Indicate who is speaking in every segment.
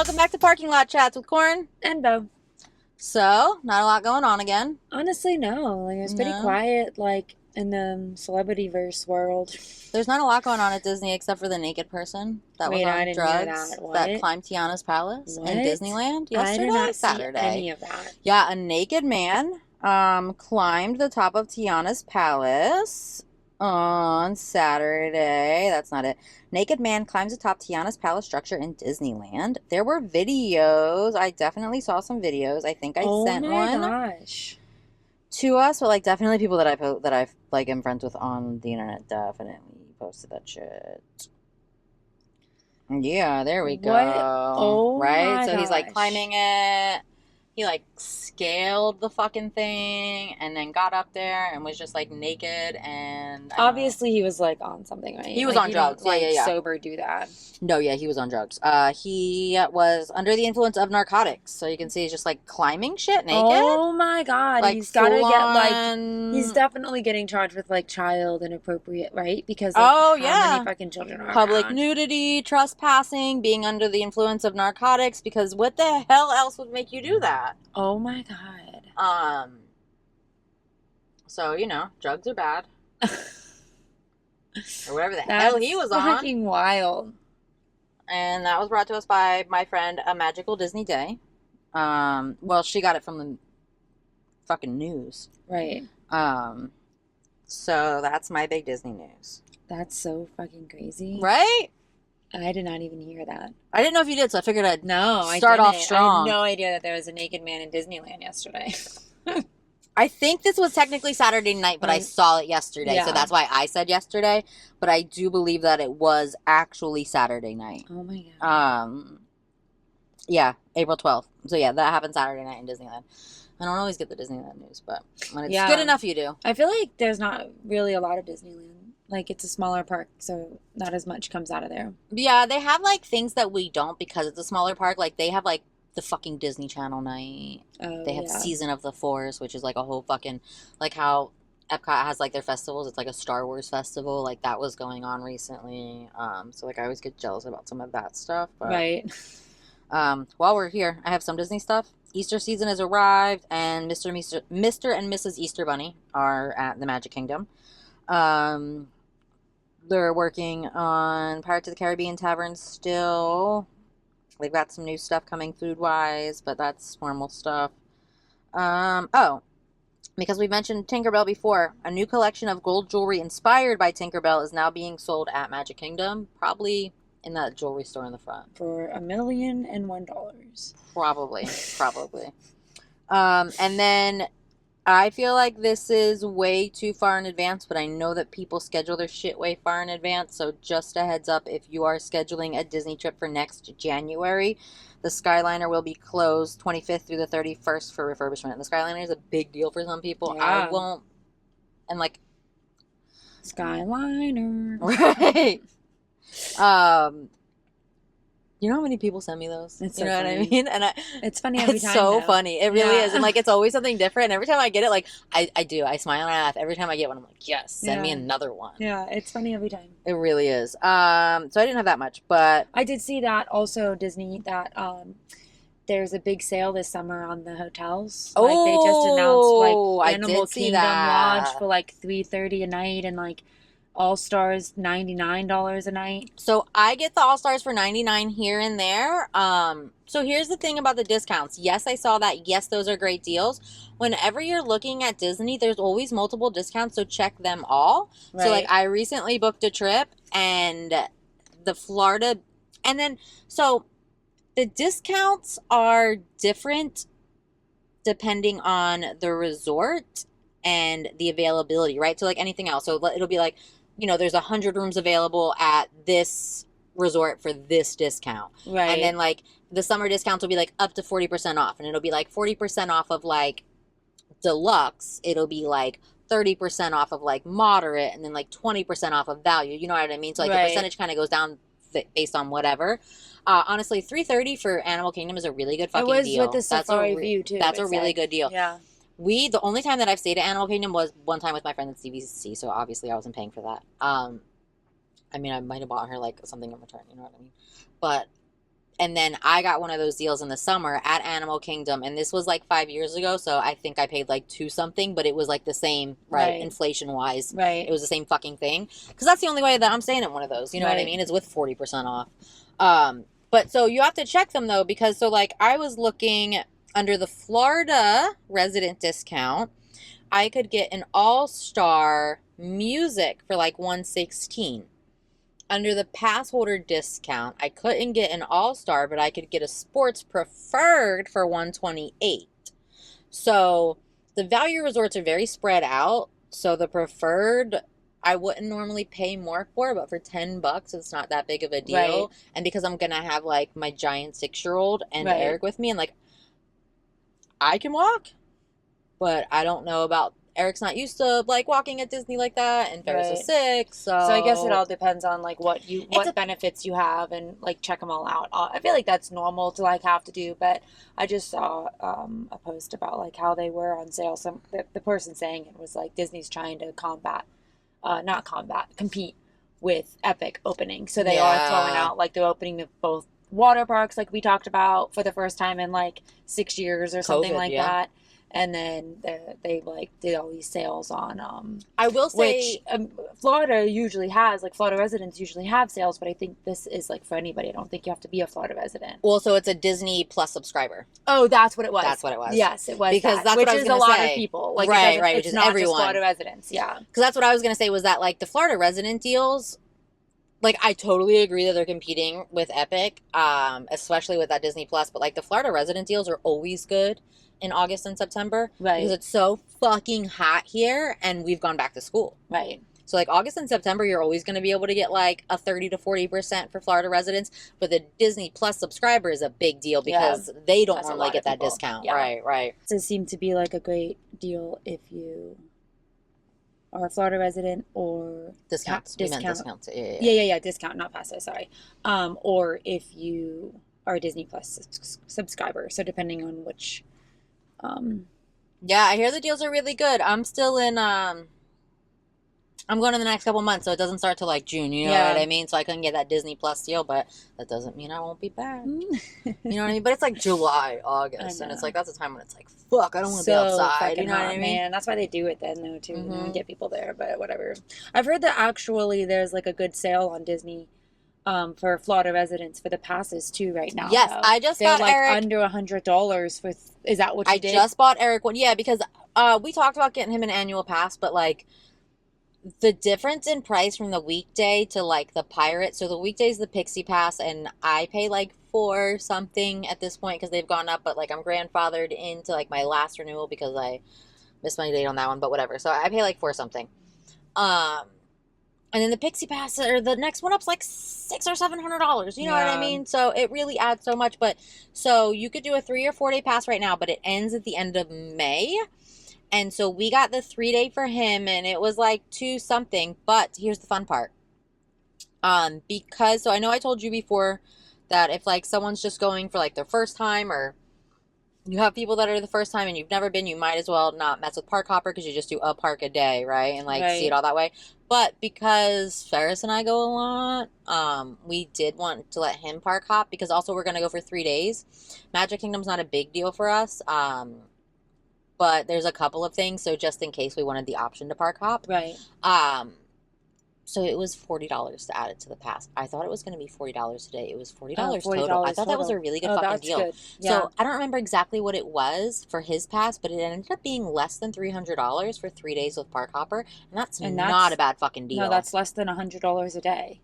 Speaker 1: welcome back to Parking Lot Chats with Corn.
Speaker 2: And Bo.
Speaker 1: So, not a lot going on again.
Speaker 2: Honestly, no. Like, it was pretty
Speaker 1: No.
Speaker 2: quiet, like, in the celebrity-verse world.
Speaker 1: There's not a lot going on at Disney except for the naked person that was
Speaker 2: Wait, I
Speaker 1: on
Speaker 2: didn't hear
Speaker 1: drugs
Speaker 2: that. What?
Speaker 1: that climbed Tiana's palace in
Speaker 2: What?
Speaker 1: Disneyland
Speaker 2: I did not see
Speaker 1: Saturday.
Speaker 2: any of that.
Speaker 1: Yeah, a naked man climbed the top of Tiana's palace on Saturday. That's not it. Naked man climbs atop Tiana's palace structure in Disneyland. There were videos. I definitely saw some videos. I think I sent one
Speaker 2: Gosh.
Speaker 1: to us, but like definitely people that I like am friends with on the internet definitely posted that shit. Yeah, there we go.
Speaker 2: What? Oh
Speaker 1: right?
Speaker 2: my
Speaker 1: So he's like
Speaker 2: gosh.
Speaker 1: climbing it. He like scaled the fucking thing and then got up there and was just like naked and
Speaker 2: Obviously, he was, like, on something, right?
Speaker 1: He was
Speaker 2: like,
Speaker 1: on
Speaker 2: you
Speaker 1: drugs.
Speaker 2: Don't,
Speaker 1: Yeah.
Speaker 2: sober do that.
Speaker 1: No, yeah, he was on drugs. He was under the influence of narcotics. So you can see he's just like climbing shit naked.
Speaker 2: Oh my God.
Speaker 1: Like,
Speaker 2: He's gotta
Speaker 1: full
Speaker 2: get, like,
Speaker 1: on-
Speaker 2: he's definitely getting charged with, like, child inappropriate, right? Because, like,
Speaker 1: Oh,
Speaker 2: how
Speaker 1: yeah.
Speaker 2: many fucking children are
Speaker 1: Public
Speaker 2: around?
Speaker 1: nudity, trespassing, being under the influence of narcotics, because what the hell else would make you do that?
Speaker 2: Oh my God.
Speaker 1: So, you know, drugs are bad. Or whatever the
Speaker 2: That's
Speaker 1: hell he was on.
Speaker 2: fucking wild.
Speaker 1: And that was brought to us by my friend, A Magical Disney Day. Well, she got it from the fucking news.
Speaker 2: Right.
Speaker 1: So that's my big Disney news.
Speaker 2: That's so fucking crazy.
Speaker 1: Right?
Speaker 2: I did not even hear that.
Speaker 1: I didn't know if you did, so I figured I'd
Speaker 2: No,
Speaker 1: start
Speaker 2: I
Speaker 1: off
Speaker 2: didn't.
Speaker 1: strong.
Speaker 2: I had no idea that there was a naked man in Disneyland yesterday.
Speaker 1: I think this was technically Saturday night, but I saw it yesterday, so
Speaker 2: Yeah.
Speaker 1: that's why I said yesterday. But I do believe that it was actually Saturday night.
Speaker 2: Oh my God.
Speaker 1: Yeah, April 12th. So yeah, that happened Saturday night in Disneyland. I don't always get the Disneyland news, but when it's good enough, you do.
Speaker 2: I feel like there's not really a lot of Disneyland. Like, it's a smaller park, so not as much comes out of there.
Speaker 1: Yeah, they have like things that we don't because it's a smaller park. Like they have like the fucking Disney Channel night. They have Season of the Force, which is like a whole fucking, like how Epcot has like their festivals. It's like a Star Wars festival. Like that was going on recently. So like I always get jealous about some of that stuff. But,
Speaker 2: right.
Speaker 1: While we're here, I have some Disney stuff. Easter season has arrived, and Mr. and Mrs. Easter Bunny are at the Magic Kingdom. They're working on Pirates of the Caribbean Tavern still. They've got some new stuff coming food-wise, but that's normal stuff. Because we mentioned Tinkerbell before, a new collection of gold jewelry inspired by Tinkerbell is now being sold at Magic Kingdom, probably in that jewelry store in the front.
Speaker 2: For $1,001,000.
Speaker 1: Probably. And then I feel like this is way too far in advance, but I know that people schedule their shit way far in advance. So just a heads up, if you are scheduling a Disney trip for next January, the Skyliner will be closed 25th through the 31st for refurbishment. The Skyliner is a big deal for some people.
Speaker 2: Yeah.
Speaker 1: I won't. And like.
Speaker 2: Skyliner.
Speaker 1: Right. You know how many people send me those?
Speaker 2: It's
Speaker 1: you
Speaker 2: so
Speaker 1: know
Speaker 2: funny.
Speaker 1: what I mean? And
Speaker 2: It's funny every
Speaker 1: it's
Speaker 2: time.
Speaker 1: so
Speaker 2: though.
Speaker 1: funny. It really
Speaker 2: Yeah.
Speaker 1: is. And like it's always something different. And every time I get it, like I do. I smile and I laugh. Every time I get one, I'm like, yes, send me
Speaker 2: Yeah.
Speaker 1: another one.
Speaker 2: Yeah, it's funny every time.
Speaker 1: It really is. So I didn't have that much, but
Speaker 2: I did see that also, Disney, that there's a big sale this summer on the hotels. Like they just announced like
Speaker 1: I
Speaker 2: Animal
Speaker 1: did see
Speaker 2: Kingdom
Speaker 1: that.
Speaker 2: Lodge for like $330 a night, and like All Stars $99 a night.
Speaker 1: So I get the All Stars for $99 here and there. So here's the thing about the discounts. Yes, I saw that. Yes, those are great deals. Whenever you're looking at Disney, there's always multiple discounts, so check them all.
Speaker 2: Right.
Speaker 1: So like I recently booked a trip and the Florida, and then so the discounts are different depending on the resort and the availability, right? So like anything else. So it'll be like, you know, there's 100 rooms available at this resort for this discount.
Speaker 2: Right.
Speaker 1: And then like the summer discounts will be like up to 40% off. And it'll be like 40% off of like deluxe. It'll be like 30% off of like moderate, and then like 20% off of value. You know what I mean? So like
Speaker 2: Right.
Speaker 1: the percentage kind of goes down based on whatever. Honestly, $330 for Animal Kingdom is a really good fucking deal.
Speaker 2: It was with the Safari View too.
Speaker 1: That's a
Speaker 2: it
Speaker 1: really
Speaker 2: said.
Speaker 1: good deal.
Speaker 2: Yeah.
Speaker 1: The only time that I've stayed at Animal Kingdom was one time with my friend at CVC, so obviously I wasn't paying for that. I mean, I might have bought her like something in return, you know what I mean? But And then I got one of those deals in the summer at Animal Kingdom, and this was like 5 years ago, so I think I paid like two something, but it was like the same, right?
Speaker 2: Right.
Speaker 1: Inflation wise,
Speaker 2: Right.
Speaker 1: it was the same fucking thing. Because that's the only way that I'm staying at one of those. You know what I
Speaker 2: Right.
Speaker 1: mean? Is with 40% off. But so you have to check them though, because so like I was looking under the Florida resident discount, I could get an all-star music for like 116. Under the pass holder discount, I couldn't get an all-star, but I could get a sports preferred for 128. So the value resorts are very spread out. So the preferred I wouldn't normally pay more for, but for $10, it's not that big of a deal.
Speaker 2: Right.
Speaker 1: And because I'm gonna have like my giant 6-year-old and
Speaker 2: Right.
Speaker 1: Eric with me, and like I can walk, but I don't know about Eric's not used to like walking at Disney like that, and Ferris
Speaker 2: Right.
Speaker 1: is sick, so
Speaker 2: I guess it all depends on like what
Speaker 1: a-
Speaker 2: benefits you have and like check them all out. I feel like that's normal to like have to do, but I just saw a post about like how they were on sale. The person saying it was like Disney's trying to compete with Epic opening. So they are throwing out like the opening of both water parks, like we talked about, for the first time in like 6 years or something
Speaker 1: COVID,
Speaker 2: like
Speaker 1: yeah.
Speaker 2: that. And then they like did all these sales on
Speaker 1: I will say,
Speaker 2: which Florida residents usually have sales, but I think this is like for anybody. I don't think you have to be a Florida resident.
Speaker 1: well, so it's a Disney Plus subscriber.
Speaker 2: Oh, that's what it was.
Speaker 1: That's what it was.
Speaker 2: Yes, it was
Speaker 1: Because
Speaker 2: that,
Speaker 1: that's
Speaker 2: which
Speaker 1: what I was
Speaker 2: is a
Speaker 1: gonna
Speaker 2: lot
Speaker 1: say.
Speaker 2: of people. Like
Speaker 1: Right, right, which
Speaker 2: It's
Speaker 1: is
Speaker 2: not
Speaker 1: everyone.
Speaker 2: just Florida residents. Yeah,
Speaker 1: Because that's what I was going to say was that like the Florida resident deals, like I totally agree that they're competing with Epic, especially with that Disney Plus, but like the Florida resident deals are always good in August and September
Speaker 2: right,
Speaker 1: because it's so fucking hot here and we've gone back to school.
Speaker 2: right.
Speaker 1: So like August and September, you're always going to be able to get like a 30 to 40% for Florida residents, but the Disney Plus subscriber is a big deal because they don't
Speaker 2: That's a
Speaker 1: normally
Speaker 2: lot
Speaker 1: get
Speaker 2: of
Speaker 1: that
Speaker 2: people.
Speaker 1: discount.
Speaker 2: Yeah.
Speaker 1: Right, right.
Speaker 2: It does seem to be like a great deal if you are a Florida resident or
Speaker 1: Discounts. We meant
Speaker 2: discount.
Speaker 1: discounts. Yeah.
Speaker 2: Discount, not passes. Sorry. Or if you are a Disney Plus subscriber. So depending on which.
Speaker 1: Yeah, I hear the deals are really good. I'm still in I'm going in the next couple months, so it doesn't start till like June, you know
Speaker 2: Yeah.
Speaker 1: what I mean? So I couldn't get that Disney Plus deal, but that doesn't mean I won't be back. You know what I mean? But it's like July, August, and it's
Speaker 2: know.
Speaker 1: like that's a time when it's like, fuck, I don't want to be
Speaker 2: So
Speaker 1: outside.
Speaker 2: fucking
Speaker 1: You know what
Speaker 2: hot,
Speaker 1: I mean?
Speaker 2: man. That's why they do it then, though, too. You know,
Speaker 1: Mhm.
Speaker 2: and get people there, but whatever. I've heard that actually there's like a good sale on Disney for Florida residents for the passes too right now.
Speaker 1: Yes,
Speaker 2: though.
Speaker 1: I just
Speaker 2: They're
Speaker 1: got
Speaker 2: like
Speaker 1: Eric.
Speaker 2: under $100 for. Is that what you
Speaker 1: I
Speaker 2: did?
Speaker 1: just bought Eric one. Yeah, because we talked about getting him an annual pass, but like the difference in price from the weekday to like the pirate. So the weekday's the Pixie Pass, and I pay like $4 something at this point because they've gone up. But like I'm grandfathered into like my last renewal because I missed my date on that one. But whatever. So I pay like $4 something. And then the Pixie Pass or the next one up's like $600 or $700. You know what I
Speaker 2: Yeah.
Speaker 1: mean? So it really adds so much. But so you could do a 3 or 4 day pass right now, but it ends at the end of May. And so we got the 3-day for him, and it was like 2 something. But here's the fun part. Because so I know I told you before that if like someone's just going for like their first time, or you have people that are the first time and you've never been, you might as well not mess with Park Hopper because you just do a park a day, right? And like see it
Speaker 2: Right.
Speaker 1: all that way. But because Ferris and I go a lot, we did want to let him park hop because also we're gonna go for 3 days. Magic Kingdom's not a big deal for us. But there's a couple of things, so just in case we wanted the option to park hop.
Speaker 2: Right.
Speaker 1: So it was $40 to add it to the pass. I thought it was going to be $40 today. It was $40
Speaker 2: $40
Speaker 1: total. I thought that was a
Speaker 2: total.
Speaker 1: really good
Speaker 2: Oh,
Speaker 1: fucking
Speaker 2: that's
Speaker 1: deal.
Speaker 2: good. Yeah.
Speaker 1: So I don't remember exactly what it was for his pass, but it ended up being less than $300 for 3 days with Park Hopper, and that's not a bad fucking deal.
Speaker 2: No, that's less than $100 a day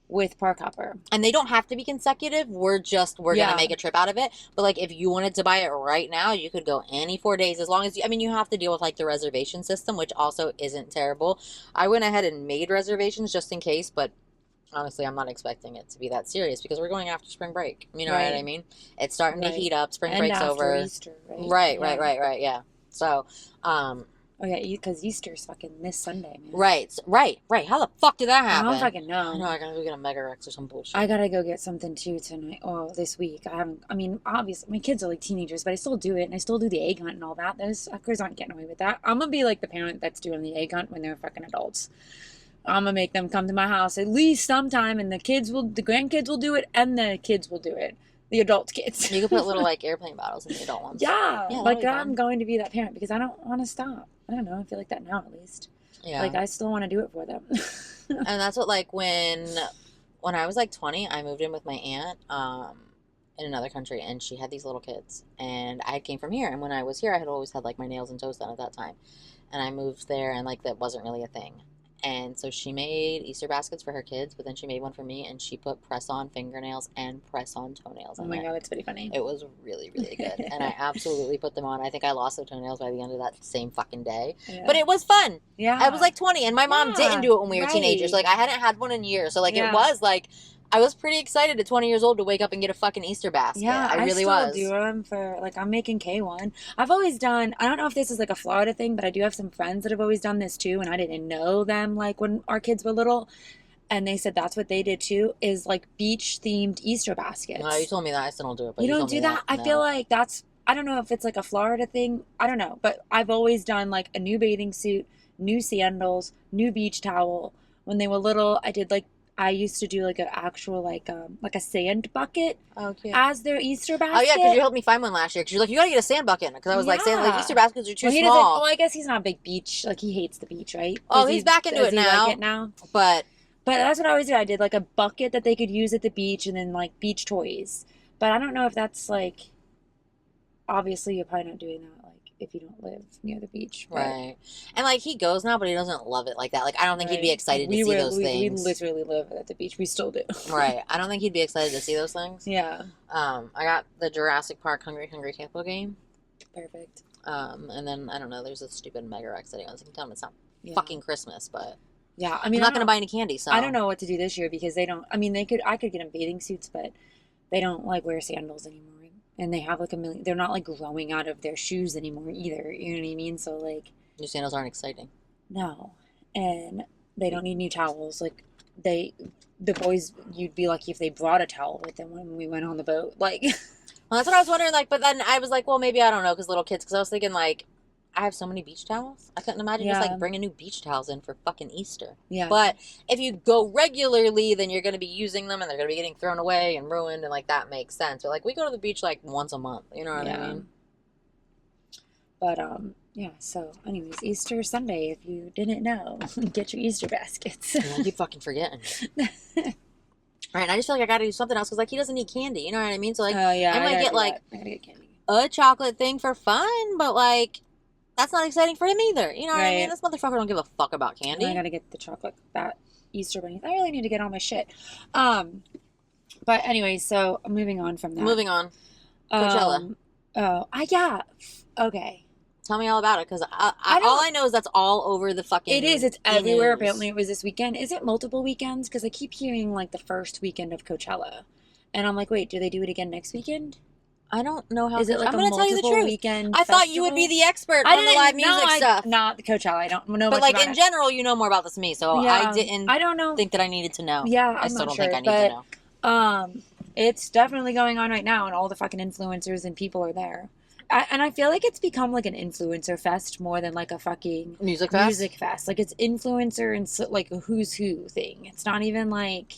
Speaker 2: with Park Hopper.
Speaker 1: And they don't have to be consecutive. We're gonna make a trip out of it. But like if you wanted to buy it right now, you could go any 4 days as long as you have to deal with like the reservation system, which also isn't terrible. I went ahead and made reservations just in case, but honestly, I'm not expecting it to be that serious because we're going after spring break. You know what I
Speaker 2: Right.
Speaker 1: mean? It's starting to
Speaker 2: Right.
Speaker 1: heat up. Spring
Speaker 2: And
Speaker 1: break's
Speaker 2: after
Speaker 1: over.
Speaker 2: Easter, right?
Speaker 1: Right. Yeah. So,
Speaker 2: Oh yeah, because Easter's fucking this Sunday, man.
Speaker 1: right. How the fuck did that
Speaker 2: I
Speaker 1: happen?
Speaker 2: don't fucking know.
Speaker 1: I know I gotta go get a Mega Rex or some bullshit.
Speaker 2: I gotta go get something too tonight. Oh, this week. Obviously, my kids are like teenagers, but I still do it, and I still do the egg hunt and all that. Those suckers aren't getting away with that. I'm gonna be like the parent that's doing the egg hunt when they're fucking adults. I'm gonna make them come to my house at least sometime, and the grandkids will do it, and the kids will do it. The adult kids.
Speaker 1: You could put little like airplane bottles in the adult ones.
Speaker 2: Yeah,
Speaker 1: that'll
Speaker 2: like
Speaker 1: be
Speaker 2: I'm
Speaker 1: fun.
Speaker 2: going to be that parent because I don't want to stop. I don't know. I feel like that now at least.
Speaker 1: Yeah.
Speaker 2: Like I still want to do it for them.
Speaker 1: And that's what like when I was like 20, I moved in with my aunt in another country, and she had these little kids, and I came from here, and when I was here I had always had like my nails and toes done at that time, and I moved there, and like that wasn't really a thing. And so she made Easter baskets for her kids, but then she made one for me, and she put press-on fingernails and press-on toenails
Speaker 2: Oh
Speaker 1: in
Speaker 2: my
Speaker 1: there.
Speaker 2: God, that's pretty funny.
Speaker 1: It was really, really good. And I absolutely put them on. I think I lost the toenails by the end of that same fucking day.
Speaker 2: Yeah.
Speaker 1: But it was fun.
Speaker 2: Yeah.
Speaker 1: I was like 20, and my mom didn't do it when we were
Speaker 2: right.
Speaker 1: teenagers. Like, I hadn't had one in years. So, like,
Speaker 2: Yeah.
Speaker 1: it was like, I was pretty excited at 20 years old to wake up and get a fucking Easter basket.
Speaker 2: Yeah,
Speaker 1: I really
Speaker 2: still
Speaker 1: was.
Speaker 2: do them for, like, I'm making K1. I've always done, I don't know if this is like a Florida thing, but I do have some friends that have always done this too, and I didn't know them, like, when our kids were little, and they said that's what they did too, is like beach-themed Easter baskets.
Speaker 1: No, you told me that. I still don't do it. But
Speaker 2: You don't
Speaker 1: told
Speaker 2: do
Speaker 1: me
Speaker 2: that? I
Speaker 1: No.
Speaker 2: feel like that's, I don't know if it's like a Florida thing. I don't know, but I've always done like a new bathing suit, new sandals, new beach towel. When they were little, I used to do like an actual like a sand bucket
Speaker 1: Oh, cute.
Speaker 2: as their Easter basket.
Speaker 1: Oh, yeah, because you helped me find one last year. Because you're like, you got to get a sand bucket. Because I was like, saying, like,
Speaker 2: Yeah.
Speaker 1: Easter baskets are too
Speaker 2: Well, he doesn't.
Speaker 1: small.
Speaker 2: Well, I guess he's not a big beach. Like he hates the beach, right?
Speaker 1: Oh, he's back into
Speaker 2: does
Speaker 1: it
Speaker 2: he
Speaker 1: now.
Speaker 2: Like it now.
Speaker 1: But
Speaker 2: that's what I always did. I did like a bucket that they could use at the beach, and then like beach toys. But I don't know if that's like. Obviously, you're probably not doing that like if you don't live near the beach, but,
Speaker 1: right. And like he goes now, but he doesn't love it like that. Like I don't think he'd be excited to see those things.
Speaker 2: We literally live at the beach. We still do.
Speaker 1: Right. I don't think he'd be excited to see those things.
Speaker 2: Yeah.
Speaker 1: I got the Jurassic Park Hungry Hungry Hippo game.
Speaker 2: Perfect.
Speaker 1: And then I don't know. There's a stupid Mega Rex that he wants. I can tell him it's not
Speaker 2: Yeah.
Speaker 1: fucking Christmas, but
Speaker 2: Yeah, I
Speaker 1: I'm
Speaker 2: mean,
Speaker 1: not gonna buy any candy. So
Speaker 2: I don't know what to do this year because they don't. I mean, I could get them bathing suits, but they don't like wear sandals anymore, and they have like a million. They're not like growing out of their shoes anymore either. You know what I mean? So like,
Speaker 1: New sandals aren't exciting.
Speaker 2: no, and they don't need new towels. Like the boys, you'd be lucky if they brought a towel with them when we went on the boat. Like,
Speaker 1: Well, that's what I was wondering. Like, but then I was like, well, maybe I don't know, because little kids. Because I was thinking like, I have so many beach towels. I couldn't imagine just
Speaker 2: Yeah.
Speaker 1: like bringing new beach towels in for fucking Easter.
Speaker 2: yeah,
Speaker 1: But if you go regularly, then you're going to be using them, and they're going to be getting thrown away and ruined, and like that makes sense. But like we go to the beach like once a month. You know what I mean?
Speaker 2: But yeah. So, anyways, Easter Sunday. If you didn't know, get your Easter baskets.
Speaker 1: And I keep fucking forgetting. Right, and I just feel like I got to do something else because like he doesn't eat candy. You know what I mean? So like
Speaker 2: Oh yeah,
Speaker 1: I might
Speaker 2: gotta
Speaker 1: get
Speaker 2: do
Speaker 1: like
Speaker 2: that. I gotta get candy.
Speaker 1: a chocolate thing for fun, but like that's not exciting for him either. You know what I mean?
Speaker 2: Right.
Speaker 1: This motherfucker don't give a fuck about candy.
Speaker 2: I gotta get the chocolate that Easter bunny. I really need to get all my shit. But anyway, so moving on from that.
Speaker 1: Moving on. Coachella.
Speaker 2: Yeah. Okay.
Speaker 1: Tell me all about it, because
Speaker 2: I don't-
Speaker 1: all I know is that's all over the fucking.
Speaker 2: It is. It's everywhere.
Speaker 1: news.
Speaker 2: Apparently, it was this weekend. Is it multiple weekends? Because I keep hearing like the first weekend of Coachella, and I'm like, wait, do they do it again next weekend?
Speaker 1: I don't know how.
Speaker 2: Is it like
Speaker 1: I'm
Speaker 2: a
Speaker 1: going to tell you the
Speaker 2: multiple
Speaker 1: truth.
Speaker 2: weekend?
Speaker 1: I thought you would be the expert
Speaker 2: I
Speaker 1: on the
Speaker 2: didn't
Speaker 1: live music stuff.
Speaker 2: Not the Coachella. I don't know
Speaker 1: But
Speaker 2: much
Speaker 1: like
Speaker 2: about
Speaker 1: in
Speaker 2: it.
Speaker 1: general, you know more about this than me, so
Speaker 2: Yeah,
Speaker 1: I didn't
Speaker 2: I don't know.
Speaker 1: think that I needed to know.
Speaker 2: Yeah,
Speaker 1: I
Speaker 2: I'm
Speaker 1: still
Speaker 2: not
Speaker 1: don't
Speaker 2: sure,
Speaker 1: think I need to
Speaker 2: but
Speaker 1: know.
Speaker 2: it's definitely going on right now, and all the fucking influencers and people are there. And I feel like it's become like an influencer fest more than like a fucking
Speaker 1: Music fest?
Speaker 2: music fest. Like it's influencer and so, like a who's who thing. It's not even like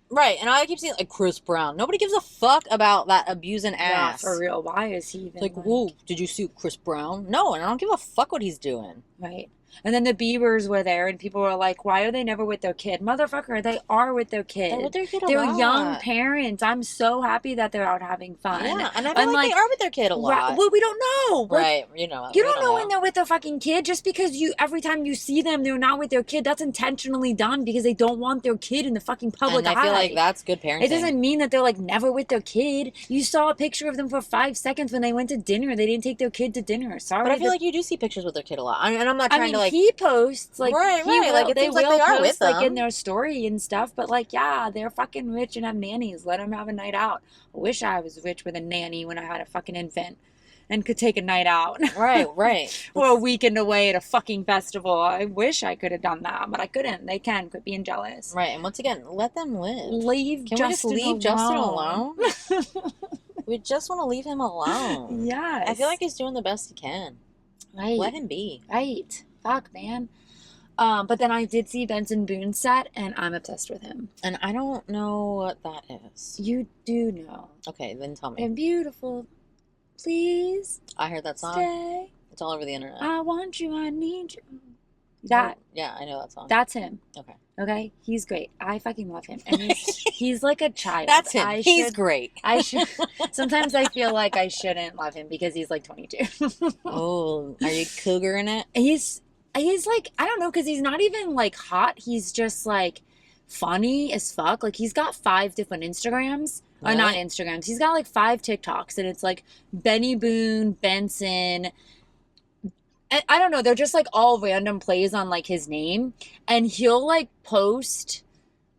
Speaker 1: Right, and I keep seeing like Chris Brown. Nobody gives a fuck about that abusing ass.
Speaker 2: for real. Why is he even
Speaker 1: Like, whoa, did you see Chris Brown? No, and I don't give a fuck what he's doing.
Speaker 2: right? And then the Biebers were there, and people were like, "Why are they never with their kid, motherfucker? They are with their kid.
Speaker 1: They're with their kid a
Speaker 2: They're
Speaker 1: lot.
Speaker 2: young parents. I'm so happy that they're out having fun.
Speaker 1: Yeah, and I feel like they are with their kid a lot.
Speaker 2: Well, we don't know. Like,
Speaker 1: Right, you know.
Speaker 2: you
Speaker 1: we
Speaker 2: don't know when they're with their fucking kid. Just because every time you see them, they're not with their kid. That's intentionally done because they don't want their kid in the fucking public
Speaker 1: And I feel
Speaker 2: eye.
Speaker 1: like that's good parenting.
Speaker 2: It doesn't mean that they're like never with their kid. You saw a picture of them for 5 seconds when they went to dinner. They didn't take their kid to dinner. Sorry,
Speaker 1: But I feel like you do see pictures with their kid a lot. And I'm not trying
Speaker 2: I mean,
Speaker 1: to like.
Speaker 2: he posts like
Speaker 1: Right,
Speaker 2: he
Speaker 1: right,
Speaker 2: will,
Speaker 1: like, it
Speaker 2: they
Speaker 1: seems like
Speaker 2: will
Speaker 1: they are
Speaker 2: post
Speaker 1: with
Speaker 2: like in
Speaker 1: them.
Speaker 2: their story and stuff. But like, yeah, they're fucking rich and have nannies. Let them have a night out. I wish I was rich with a nanny when I had a fucking infant and could take a night out.
Speaker 1: Right, right.
Speaker 2: Or a weekend away at a fucking festival. I wish I could have done that, but I couldn't. They can. Quit being jealous.
Speaker 1: Right, and once again, let them live.
Speaker 2: Leave
Speaker 1: Can
Speaker 2: Justin
Speaker 1: we just leave Justin alone? We just want to leave him alone.
Speaker 2: Yes.
Speaker 1: I feel like he's doing the best he can.
Speaker 2: Right.
Speaker 1: Let him be.
Speaker 2: Right. Fuck, man. But then I did see Benson Boone's set, and I'm obsessed with him.
Speaker 1: And I don't know what that is.
Speaker 2: You do know.
Speaker 1: Okay, then tell me.
Speaker 2: And beautiful, please
Speaker 1: I heard that song.
Speaker 2: stay.
Speaker 1: It's all over the internet.
Speaker 2: I want you, I need you. That.
Speaker 1: Yeah, I know that song.
Speaker 2: That's him.
Speaker 1: Okay.
Speaker 2: Okay? He's great. I fucking love him. And he's like a child.
Speaker 1: That's him. He's great.
Speaker 2: I should. Sometimes I feel like I shouldn't love him because he's like 22.
Speaker 1: Oh, are you cougar in it?
Speaker 2: He's like, I don't know, because he's not even like hot. He's just like funny as fuck. Like he's got 5 different Instagrams. Or not Instagrams. He's got like 5 TikToks, and it's like Benny Boone, Benson. I don't know. They're just like all random plays on like his name, and he'll like post.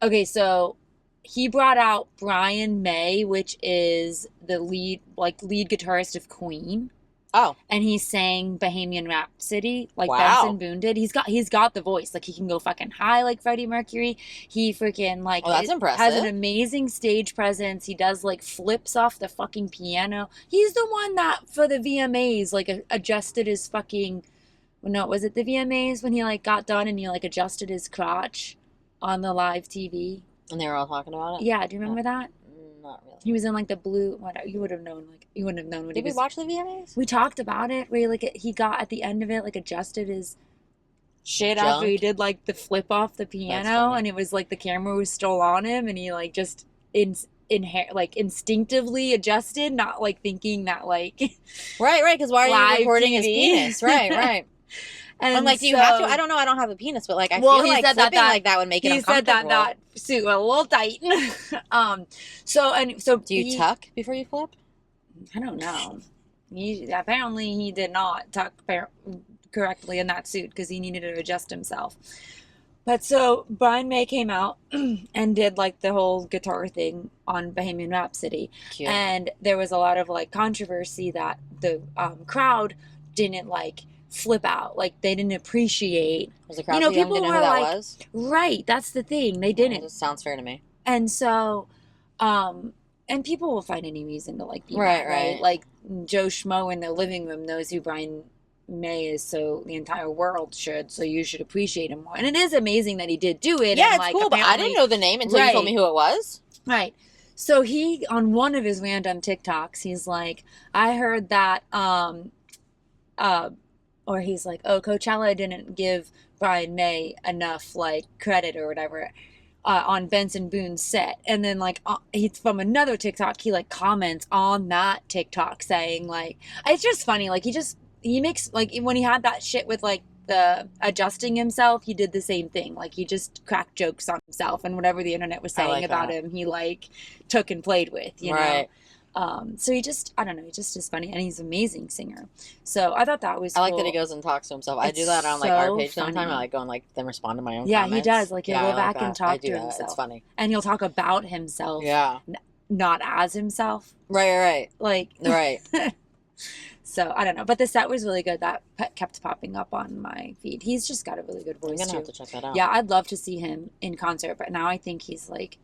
Speaker 2: Okay, so he brought out Brian May, which is the lead guitarist of Queen.
Speaker 1: Oh,
Speaker 2: and he sang Bohemian Rhapsody like
Speaker 1: wow.
Speaker 2: Benson Boone did. He's got the voice. Like he can go fucking high like Freddie Mercury. He freaking like
Speaker 1: that's impressive.
Speaker 2: Has an amazing stage presence. He does like flips off the fucking piano. He's the one that for the VMAs like adjusted his fucking. No, was it the VMAs when he like got done and he like adjusted his crotch on the live TV?
Speaker 1: And they were all talking about it.
Speaker 2: Yeah, do you remember that?
Speaker 1: Not really.
Speaker 2: He was in like the blue. What you would have known? Like you wouldn't have known what
Speaker 1: Did
Speaker 2: he was.
Speaker 1: we watch the VMAs?
Speaker 2: We talked about it. Where he got at the end of it, like adjusted his shit
Speaker 1: Junk.
Speaker 2: after he did like the flip off the piano, and it was like the camera was still on him, and he like just instinctively adjusted, not like thinking that like
Speaker 1: right. Because why are you recording his penis? Right. And I'm like, do you have to? I don't know. I don't have a penis, but like, I feel like flipping like that would make it uncomfortable.
Speaker 2: He said that suit a little tight. So
Speaker 1: do you tuck before you flip?
Speaker 2: I don't know. Apparently he did not tuck correctly in that suit because he needed to adjust himself. But so Brian May came out and did like the whole guitar thing on Bohemian Rhapsody.
Speaker 1: Cute.
Speaker 2: And there was a lot of like controversy that the crowd didn't like flip out, like they didn't appreciate.
Speaker 1: Was the crowd too young to know who that was?
Speaker 2: Right, that's the thing. They didn't.
Speaker 1: That sounds fair to me.
Speaker 2: And so, and people will find any reason to like be
Speaker 1: right.
Speaker 2: Like Joe Schmo in the living room knows who Brian May is, so the entire world should. So you should appreciate him more. And it is amazing that he did do it.
Speaker 1: Yeah,
Speaker 2: and,
Speaker 1: it's
Speaker 2: like,
Speaker 1: cool, but I didn't know the name until you told me who it was.
Speaker 2: Right. So he, on one of his random TikToks, he's like, I heard that, or he's like, oh, Coachella didn't give Brian May enough like credit or whatever on Benson Boone's set. And then like he's from another TikTok, he like comments on that TikTok saying like, it's just funny. Like he makes like when he had that shit with like the adjusting himself, he did the same thing. Like he just cracked jokes on himself, and whatever the internet was saying about him, he like took and played with, you know? So he just, I don't know, he just is funny, and he's an amazing singer. So I thought that was cool.
Speaker 1: I like that he goes and talks to himself. I do that on like our page sometime. I like go and like then respond to my own comments.
Speaker 2: He does. Like he'll go back and talk to himself.
Speaker 1: It's funny.
Speaker 2: And he'll talk about himself.
Speaker 1: Yeah.
Speaker 2: Not as himself.
Speaker 1: Right.
Speaker 2: Like.
Speaker 1: Right.
Speaker 2: So I don't know, but the set was really good. That kept popping up on my feed. He's just got a really good voice.
Speaker 1: I'm gonna have to check that out.
Speaker 2: Yeah, I'd love to see him in concert, but now I think he's like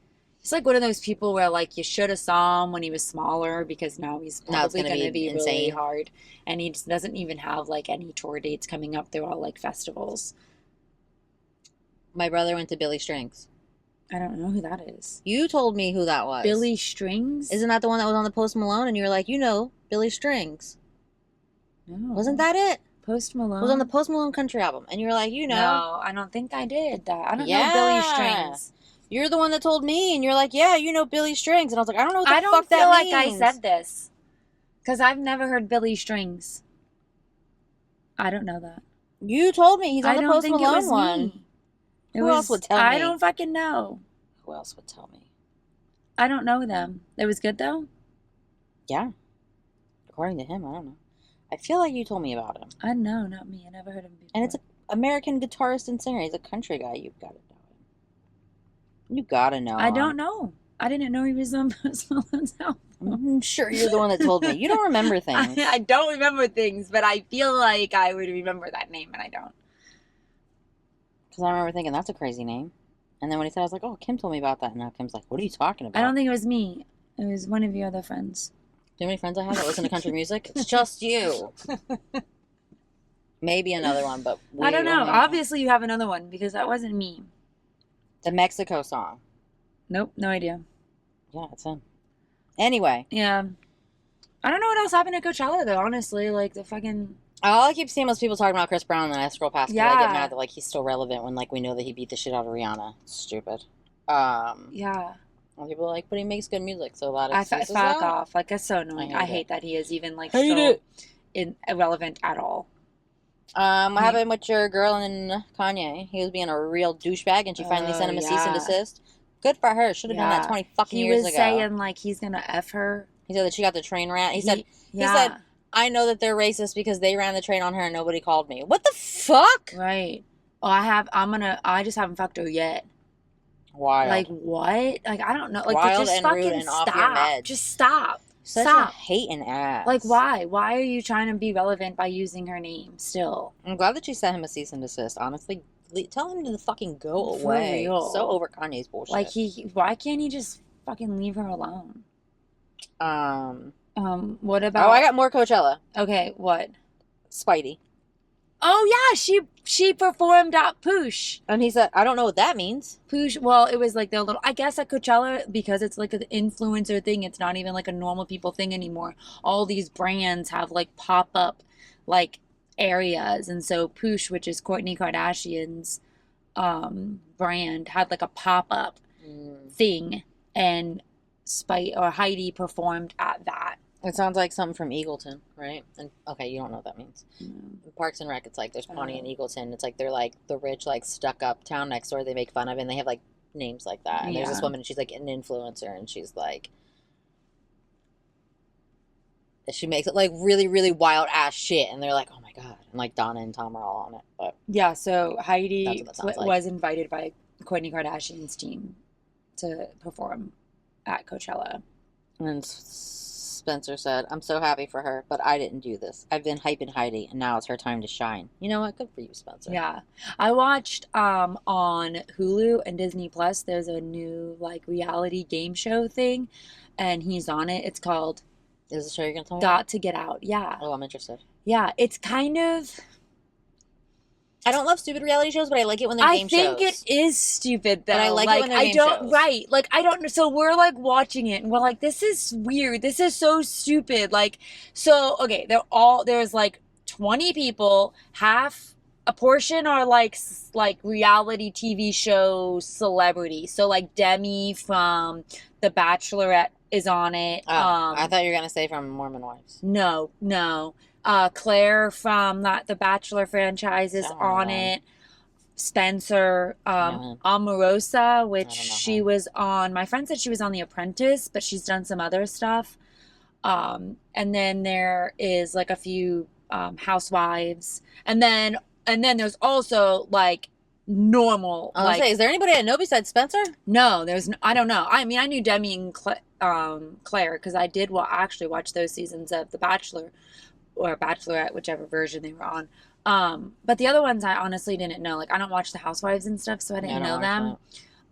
Speaker 2: one of those people where like you should have saw him when he was smaller, because now he's probably going to be insane. Really hard, and he just doesn't even have like any tour dates coming up. They're all like festivals.
Speaker 1: My brother went to Billy Strings.
Speaker 2: I don't know who that is.
Speaker 1: You told me who that was.
Speaker 2: Billy Strings?
Speaker 1: Isn't that the one that was on the Post Malone? And you were like, Billy Strings.
Speaker 2: No.
Speaker 1: Wasn't that it?
Speaker 2: Post Malone?
Speaker 1: It was on the Post Malone country album. And you were like,
Speaker 2: No, I don't think I did that. I don't know Billy Strings.
Speaker 1: You're the one that told me, and you're like, yeah, Billy Strings. And I was like, I don't know what the fuck that means.
Speaker 2: I don't feel like I said this, because I've never heard Billy Strings. I don't know that.
Speaker 1: You told me he's on the Post Malone one. Who else would tell me?
Speaker 2: I don't fucking know.
Speaker 1: Who else would tell me?
Speaker 2: I don't know them. It was good, though?
Speaker 1: Yeah. According to him, I don't know. I feel like you told me about him.
Speaker 2: I know, not me. I never heard of him before.
Speaker 1: And it's an American guitarist and singer. He's a country guy. You've got to know him. You got to know him.
Speaker 2: I don't know. I didn't know he was on Post Malone's album.
Speaker 1: I'm sure you're the one that told me. You don't remember things.
Speaker 2: I don't remember things, but I feel like I would remember that name, and I don't.
Speaker 1: Because I remember thinking, that's a crazy name. And then when he said, I was like, oh, Kim told me about that. And now Kim's like, what are you talking about?
Speaker 2: I don't think it was me. It was one of your other friends.
Speaker 1: Do you know how many friends I have that listen to country music? It's just you. Maybe another one, but
Speaker 2: I
Speaker 1: we
Speaker 2: don't know.
Speaker 1: only
Speaker 2: Obviously, you have another one because that wasn't me.
Speaker 1: the Mexico song.
Speaker 2: Nope, no idea.
Speaker 1: Yeah, it's him. Anyway,
Speaker 2: Yeah. I don't know what else happened at Coachella though, honestly. Like the fucking
Speaker 1: all I keep seeing was people talking about Chris Brown, and then I scroll past because I get
Speaker 2: yeah.
Speaker 1: mad that like he's still relevant when like we know that he beat the shit out of Rihanna. Stupid.
Speaker 2: Yeah.
Speaker 1: And people are like, but he makes good music, so a lot of
Speaker 2: I
Speaker 1: excuses
Speaker 2: fuck
Speaker 1: that.
Speaker 2: off. Like it's so
Speaker 1: I
Speaker 2: annoying. I
Speaker 1: hate it.
Speaker 2: hate that he is even like
Speaker 1: Hate
Speaker 2: still
Speaker 1: it.
Speaker 2: irrelevant at all.
Speaker 1: What happened with your girl and Kanye? He was being a real douchebag, and she finally sent him a cease and
Speaker 2: Yeah.
Speaker 1: desist. Good for her. Should have done that
Speaker 2: Yeah.
Speaker 1: 20 fucking
Speaker 2: He
Speaker 1: years
Speaker 2: was
Speaker 1: ago.
Speaker 2: saying like he's gonna F her.
Speaker 1: He said that she got the train ran. He said,
Speaker 2: yeah.
Speaker 1: I know that they're racist because they ran the train on her and nobody called me. What the fuck?
Speaker 2: Right. Well, I just haven't fucked her yet.
Speaker 1: Wild.
Speaker 2: Like what? Like I don't know. Like
Speaker 1: Wild
Speaker 2: just
Speaker 1: and
Speaker 2: fucking
Speaker 1: rude and
Speaker 2: stop.
Speaker 1: off your meds.
Speaker 2: Just stop.
Speaker 1: Such
Speaker 2: Stop.
Speaker 1: a hating ass.
Speaker 2: Like why? Why are you trying to be relevant by using her name still?
Speaker 1: I'm glad that she sent him a cease and desist. Honestly, tell him to fucking go
Speaker 2: For
Speaker 1: away.
Speaker 2: real.
Speaker 1: So over Kanye's bullshit.
Speaker 2: Like why can't he just fucking leave her alone? What about?
Speaker 1: Oh, I got more Coachella.
Speaker 2: Okay, what?
Speaker 1: Spidey.
Speaker 2: Oh yeah, she performed at Poosh.
Speaker 1: And he said, I don't know what that means.
Speaker 2: Poosh. Well, it was like the little. I guess at Coachella because it's like an influencer thing. It's not even like a normal people thing anymore. All these brands have like pop up, like areas, and so Poosh, which is Kourtney Kardashian's brand, had like a pop up thing, and Heidi performed at that.
Speaker 1: It sounds like something from Eagleton, right? And okay, you don't know what that means. In Parks and Rec, it's like there's Pawnee and Eagleton. It's like they're like the rich, like stuck up town next door. They make fun of, and they have like names like that. And there's this woman, and she's like an influencer, and she's like, she makes it like really, really wild ass shit, and they're like, oh my god, and like Donna and Tom are all on it. But
Speaker 2: yeah, so Heidi
Speaker 1: like.
Speaker 2: was invited by Kourtney Kardashian's team to perform at Coachella,
Speaker 1: and Spencer said, I'm so happy for her, but I didn't do this. I've been hyping Heidi, and now it's her time to shine. You know what? Good for you, Spencer.
Speaker 2: Yeah. I watched on Hulu and Disney Plus, there's a new like reality game show thing, and he's on it. It's called
Speaker 1: Is the show you're going to tell me?
Speaker 2: Got to Get Out. Yeah.
Speaker 1: Oh, I'm interested.
Speaker 2: Yeah. It's kind of...
Speaker 1: I don't love stupid reality shows, but I like it when they're game shows.
Speaker 2: I think it is stupid though.
Speaker 1: But I like it when they're game shows.
Speaker 2: Right. Like I don't so we're like watching it and we're like, this is weird. This is so stupid. Like so okay, there's like 20 people, half a portion are like reality TV show celebrities. So like Demi from The Bachelorette is on it.
Speaker 1: Oh, I thought you were gonna say from Mormon Wives.
Speaker 2: No. Claire from the Bachelor franchise is on it. Spencer, Omarosa, which she was on. My friend said she was on The Apprentice, but she's done some other stuff. And then there is like a few housewives, and then there's also like normal.
Speaker 1: I was gonna say, is there anybody I know besides Spencer?
Speaker 2: No, I don't know. I mean, I knew Demi and Claire because I did actually watch those seasons of The Bachelor or Bachelorette, whichever version they were on. But the other ones I honestly didn't know. Like I don't watch the Housewives and stuff, so I didn't know them.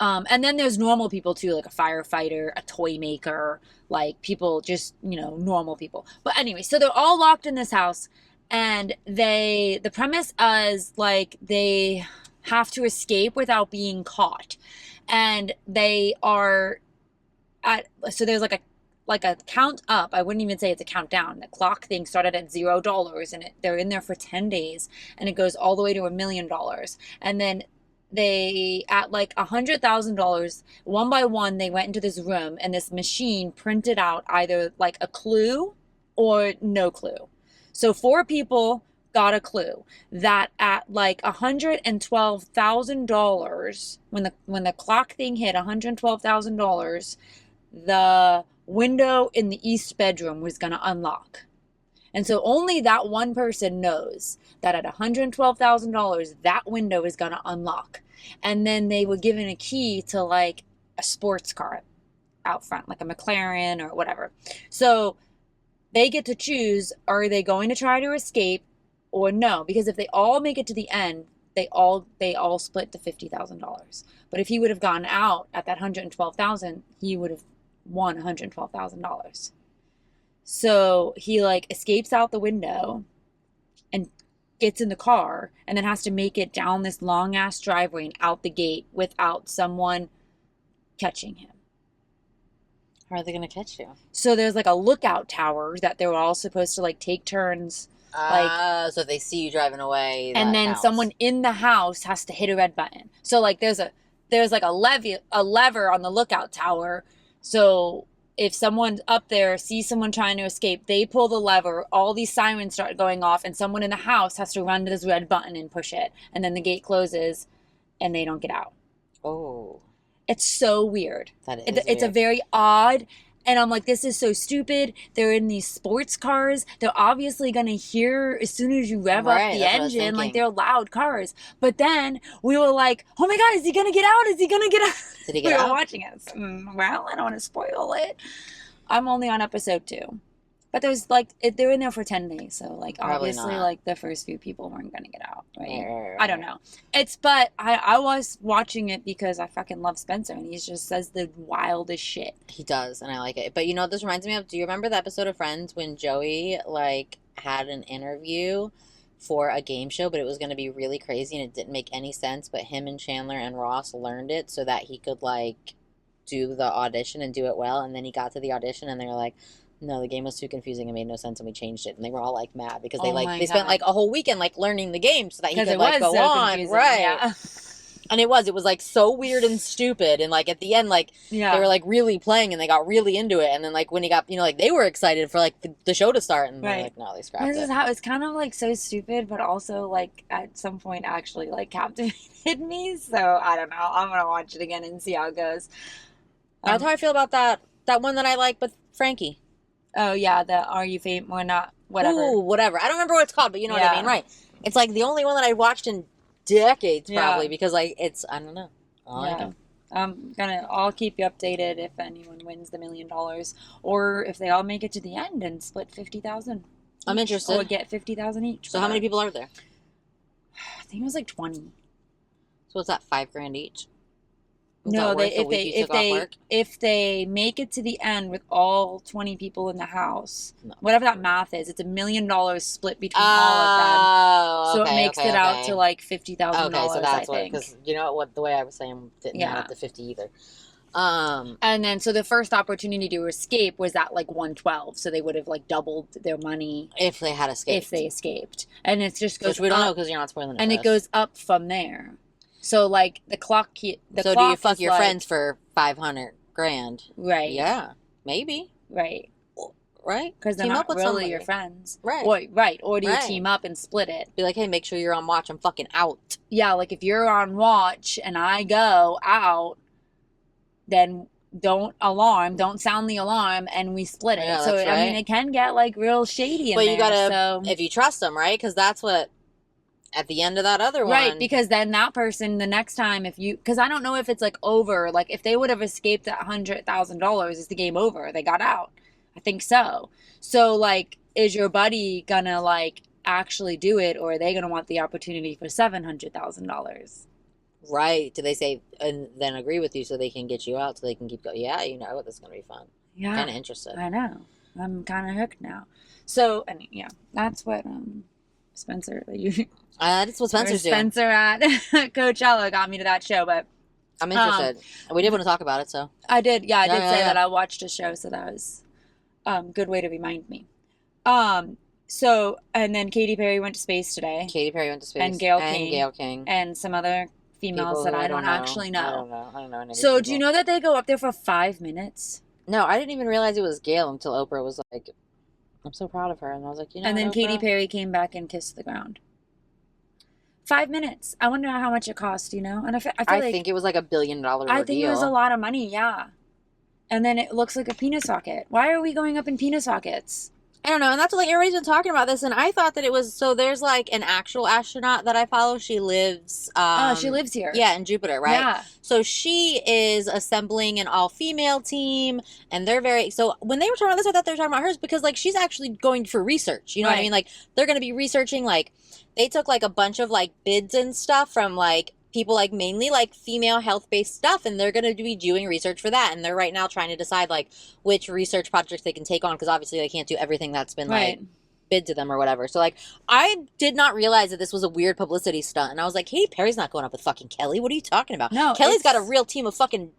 Speaker 2: And then there's normal people too, like a firefighter, a toy maker, like people just, normal people. But anyway, so they're all locked in this house, and the premise is like they have to escape without being caught. And they are so there's like a count up. I wouldn't even say it's a countdown. The clock thing started at $0 and they're in there for 10 days and it goes all the way to $1 million. And then they, at like $100,000, one by one, they went into this room and this machine printed out either like a clue or no clue. So 4 people got a clue that at like $112,000, when the clock thing hit $112,000, the window in the east bedroom was going to unlock. And so only that one person knows that at $112,000, that window is going to unlock. And then they were given a key to like a sports car out front, like a McLaren or whatever. So they get to choose, are they going to try to escape or no? Because if they all make it to the end, they all split the $50,000. But if he would have gone out at that $112,000, he would have won $112,000. So he like escapes out the window and gets in the car and then has to make it down this long ass driveway and out the gate without someone catching him.
Speaker 1: How are they gonna catch you?
Speaker 2: So there's like a lookout tower that they were all supposed to like take turns, like,
Speaker 1: so if they see you driving away,
Speaker 2: and
Speaker 1: that
Speaker 2: then
Speaker 1: counts.
Speaker 2: someone in the house has to hit a red button. So like there's like a lever on the lookout tower. So if someone up there sees someone trying to escape, they pull the lever, all these sirens start going off, and someone in the house has to run to this red button and push it. And then the gate closes and they don't get out.
Speaker 1: Oh.
Speaker 2: It's so weird.
Speaker 1: That is
Speaker 2: It's a
Speaker 1: weird.
Speaker 2: very odd, and I'm like, this is so stupid. They're in these sports cars. They're obviously going to hear as soon as you rev up
Speaker 1: Right,
Speaker 2: the
Speaker 1: that's what I was
Speaker 2: engine. Like,
Speaker 1: thinking.
Speaker 2: they're loud cars. But then we were like, oh my God, is he going to get out? Is he going to get out?
Speaker 1: Did he
Speaker 2: We
Speaker 1: get
Speaker 2: were
Speaker 1: out?
Speaker 2: watching it. Well, I don't want to spoil it. I'm only on episode 2. But there's like, they're in there for 10 days. So, like,
Speaker 1: Probably
Speaker 2: obviously,
Speaker 1: not.
Speaker 2: like, the first few people weren't going to get out, right?
Speaker 1: Right.
Speaker 2: I don't know. But I was watching it because I fucking love Spencer, and he just says the wildest shit.
Speaker 1: He does, and I like it. But you know what this reminds me of? Do you remember the episode of Friends when Joey, like, had an interview for a game show, but it was going to be really crazy and it didn't make any sense, but him and Chandler and Ross learned it so that he could, like, do the audition and do it well, and then he got to the audition and they were like, no, the game was too confusing and made no sense, and we changed it. And they were all like mad because they
Speaker 2: Oh my
Speaker 1: they spent
Speaker 2: God.
Speaker 1: like a whole weekend like learning the game so that he
Speaker 2: Because
Speaker 1: could
Speaker 2: it
Speaker 1: like
Speaker 2: was
Speaker 1: go
Speaker 2: so
Speaker 1: on,
Speaker 2: confusing.
Speaker 1: right?
Speaker 2: Yeah.
Speaker 1: And it was like so weird and stupid, and like at the end, like
Speaker 2: Yeah.
Speaker 1: they were like really playing and they got really into it, and then like when he got, you know, like they were excited for like the show to start, and they're
Speaker 2: Right.
Speaker 1: like, no, they scrapped
Speaker 2: This is
Speaker 1: it.
Speaker 2: how it's kind of like so stupid, but also like at some point actually like captivated me. So I don't know. I'm gonna watch it again and see how it goes.
Speaker 1: That's how I feel about that one that I like, but Frankie.
Speaker 2: Oh yeah, the Are You Fame or Not? Whatever.
Speaker 1: Ooh, whatever. I don't remember what it's called, but you know what I
Speaker 2: Yeah.
Speaker 1: mean, right? It's like the only one that I watched in decades,
Speaker 2: Yeah.
Speaker 1: probably, because like it's I don't know. All I
Speaker 2: Yeah.
Speaker 1: know.
Speaker 2: I'll keep you updated if anyone wins the $1 million, or if they all make it to the end and split 50,000.
Speaker 1: I'm
Speaker 2: each,
Speaker 1: interested.
Speaker 2: Or get 50,000 each.
Speaker 1: So how many people are there?
Speaker 2: I think it was like 20.
Speaker 1: So what's that? $5,000 each? Is
Speaker 2: No,
Speaker 1: that worth the week you took off work?
Speaker 2: if they make it to the end with all 20 people in the house,
Speaker 1: No.
Speaker 2: whatever that math is, it's $1 million split between all of them.
Speaker 1: Oh,
Speaker 2: So
Speaker 1: okay,
Speaker 2: it makes
Speaker 1: okay,
Speaker 2: it out
Speaker 1: okay.
Speaker 2: to like $50,000.
Speaker 1: Okay, so that's
Speaker 2: I
Speaker 1: what,
Speaker 2: think.
Speaker 1: because you know what, the way I was saying didn't add
Speaker 2: Yeah.
Speaker 1: up to 50 either.
Speaker 2: And then so the first opportunity to escape was at like 112, so they would have like doubled their money
Speaker 1: If they had escaped.
Speaker 2: if they escaped, and it just goes
Speaker 1: Which we don't know
Speaker 2: up,
Speaker 1: because you're not spoiling it.
Speaker 2: and
Speaker 1: for
Speaker 2: it
Speaker 1: us.
Speaker 2: goes up from there. So like the clock.
Speaker 1: So do you fuck your friends for 500 grand?
Speaker 2: Right.
Speaker 1: Yeah, maybe.
Speaker 2: Right.
Speaker 1: Right?
Speaker 2: Because they're
Speaker 1: Team
Speaker 2: not
Speaker 1: up with
Speaker 2: really
Speaker 1: somebody.
Speaker 2: your friends.
Speaker 1: Right.
Speaker 2: Or do you
Speaker 1: Right.
Speaker 2: team up and split it?
Speaker 1: Be like, hey, make sure you're on watch. I'm fucking out.
Speaker 2: Yeah, like if you're on watch and I go out, then don't sound the alarm, and we split it.
Speaker 1: Yeah,
Speaker 2: So
Speaker 1: that's
Speaker 2: I mean,
Speaker 1: right.
Speaker 2: it can get like real shady in
Speaker 1: But
Speaker 2: there.
Speaker 1: you gotta,
Speaker 2: so.
Speaker 1: if you trust them, right? Because that's what, at the end of that other one.
Speaker 2: Right, because then that person, the next time, because I don't know if it's like over, like if they would have escaped that $100,000, is the game over? They got out. I think so. So like, is your buddy gonna like actually do it, or are they gonna want the opportunity for $700,000?
Speaker 1: Right. Do they say, and then agree with you so they can get you out so they can keep going? Yeah, you know, this is going to be fun.
Speaker 2: Yeah,
Speaker 1: Kind of interested.
Speaker 2: I know. I'm kind of hooked now. So, and yeah, that's what Spencer,
Speaker 1: That's what Spencer's doing.
Speaker 2: Spencer at Coachella got me to that show, but
Speaker 1: I'm interested. We did want to talk about it, so.
Speaker 2: I did. Yeah, I did
Speaker 1: Yeah,
Speaker 2: say
Speaker 1: yeah.
Speaker 2: that I watched a show, so that was good way to remind me. So, and then Katy Perry went to space today,
Speaker 1: Katy Perry went to space.
Speaker 2: And Gayle King.
Speaker 1: Gayle King.
Speaker 2: and some other females
Speaker 1: People
Speaker 2: that
Speaker 1: who
Speaker 2: I don't actually
Speaker 1: I
Speaker 2: know.
Speaker 1: don't know. I don't know any of these
Speaker 2: So, do you
Speaker 1: people.
Speaker 2: know that they go up there for 5 minutes?
Speaker 1: No, I didn't even realize it was Gayle until Oprah was like, I'm so proud of her. And I was like, you know
Speaker 2: And then
Speaker 1: what,
Speaker 2: Katy
Speaker 1: Oprah?
Speaker 2: Perry came back and kissed the ground. 5 minutes. I wonder how much it cost, you know? And I feel
Speaker 1: I
Speaker 2: like
Speaker 1: think it was like $1 billion ordeal.
Speaker 2: I think it was a lot of money, yeah. And then it looks like a penis socket. Why are we going up in penis sockets?
Speaker 1: I don't know, and that's like everybody's been talking about this, and I thought that it was so. There's like an actual astronaut that I follow. She lives.
Speaker 2: She lives here.
Speaker 1: Yeah, in Jupiter, right?
Speaker 2: Yeah.
Speaker 1: So she is assembling an all-female team, and they're very. So when they were talking about this, I thought they were talking about hers because like she's actually going for research. You know what I
Speaker 2: Right.
Speaker 1: mean? Like they're going to be researching. Like they took like a bunch of like bids and stuff from like people like mainly like female health-based stuff, and they're going to be doing research for that, and they're right now trying to decide like which research projects they can take on because obviously they can't do everything that's been
Speaker 2: Right.
Speaker 1: like bid to them or whatever. So like, I did not realize that this was a weird publicity stunt, and I was like, Katy Perry's not going up with fucking Kelly. What are you talking about?
Speaker 2: No,
Speaker 1: Kelly's got a
Speaker 2: it's
Speaker 1: real team of fucking
Speaker 2: no,